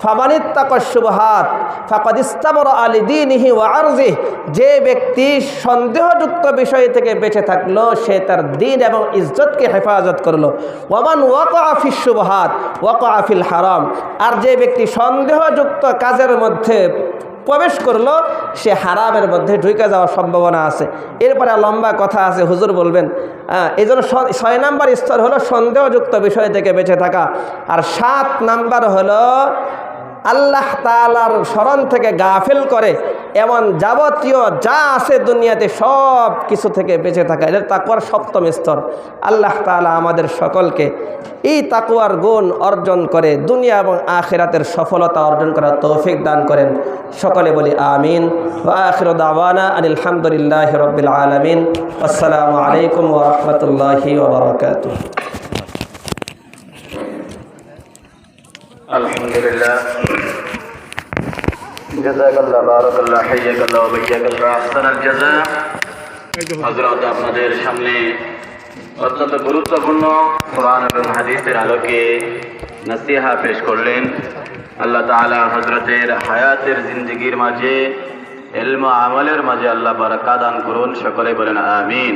ফামানিত্তাকাশ শুবহাত ফাকাদ ইস্তাবরা লিদীনিহি ওয়া আরজিহি। যে ব্যক্তি সন্দেহযুক্ত বিষয় থেকে বেঁচে থাকলো, সে তার দ্বীন এবং ইজ্জতকে হেফাজত করলো। ওয়ামান ওয়াকা ফিশ শুবহাত ওয়াকা ফিল হারাম। আর যে ব্যক্তি সন্দেহযুক্ত কাজের মধ্যে প্রবেশ করলো, সে হারামের মধ্যে ঢুকে যাওয়ার সম্ভাবনা আছে। এরপরে লম্বা কথা আছে, হুজুর বলবেন। এই জন্য 6 নম্বর স্তর হলো সন্দেহযুক্ত বিষয় থেকে বেঁচে থাকা। আর 7 নম্বর হলো আল্লাহ তাআলার স্মরণ থেকে গাফিল করে এমন যাবতীয় যা আছে দুনিয়াতে সব কিছু থেকে বেঁচে থাকা। এটা তাকওয়ার 7ম স্তর। আল্লাহ তাআলা আমাদের সকলকে এই তাকওয়ার গুণ অর্জন করে দুনিয়া এবং আখিরাতের সফলতা অর্জন করার তৌফিক দান করেন। সকলে বলি আমিন। ওয়া আখিরু দাওয়ানা আনিল হামদুলিল্লাহি রাব্বিল আলামিন। আসসালামু আলাইকুম ওয়া রাহমাতুল্লাহি ওয়া বারাকাতুহু। আলহামদুলিল্লাহ, জাযাকাল্লাহ, বারাকাল্লাহ, হাইয়াকাল্লাহ, ওয়াবাইয়াকাল্লাহ, আহসানাল জাযা। হযরত, আপনাদের সামনে অত্যন্ত গুরুত্বপূর্ণ কোরআন এবং হাদিসের আলোকে নসিহা পেশ করলেন। আল্লাহ তাআলা হযরতের হায়াতের জিন্দেগির মাঝে, ইলম ও আমলের মাঝে আল্লাহ বারাকা দান করুন। সকলে বলেন আমিন।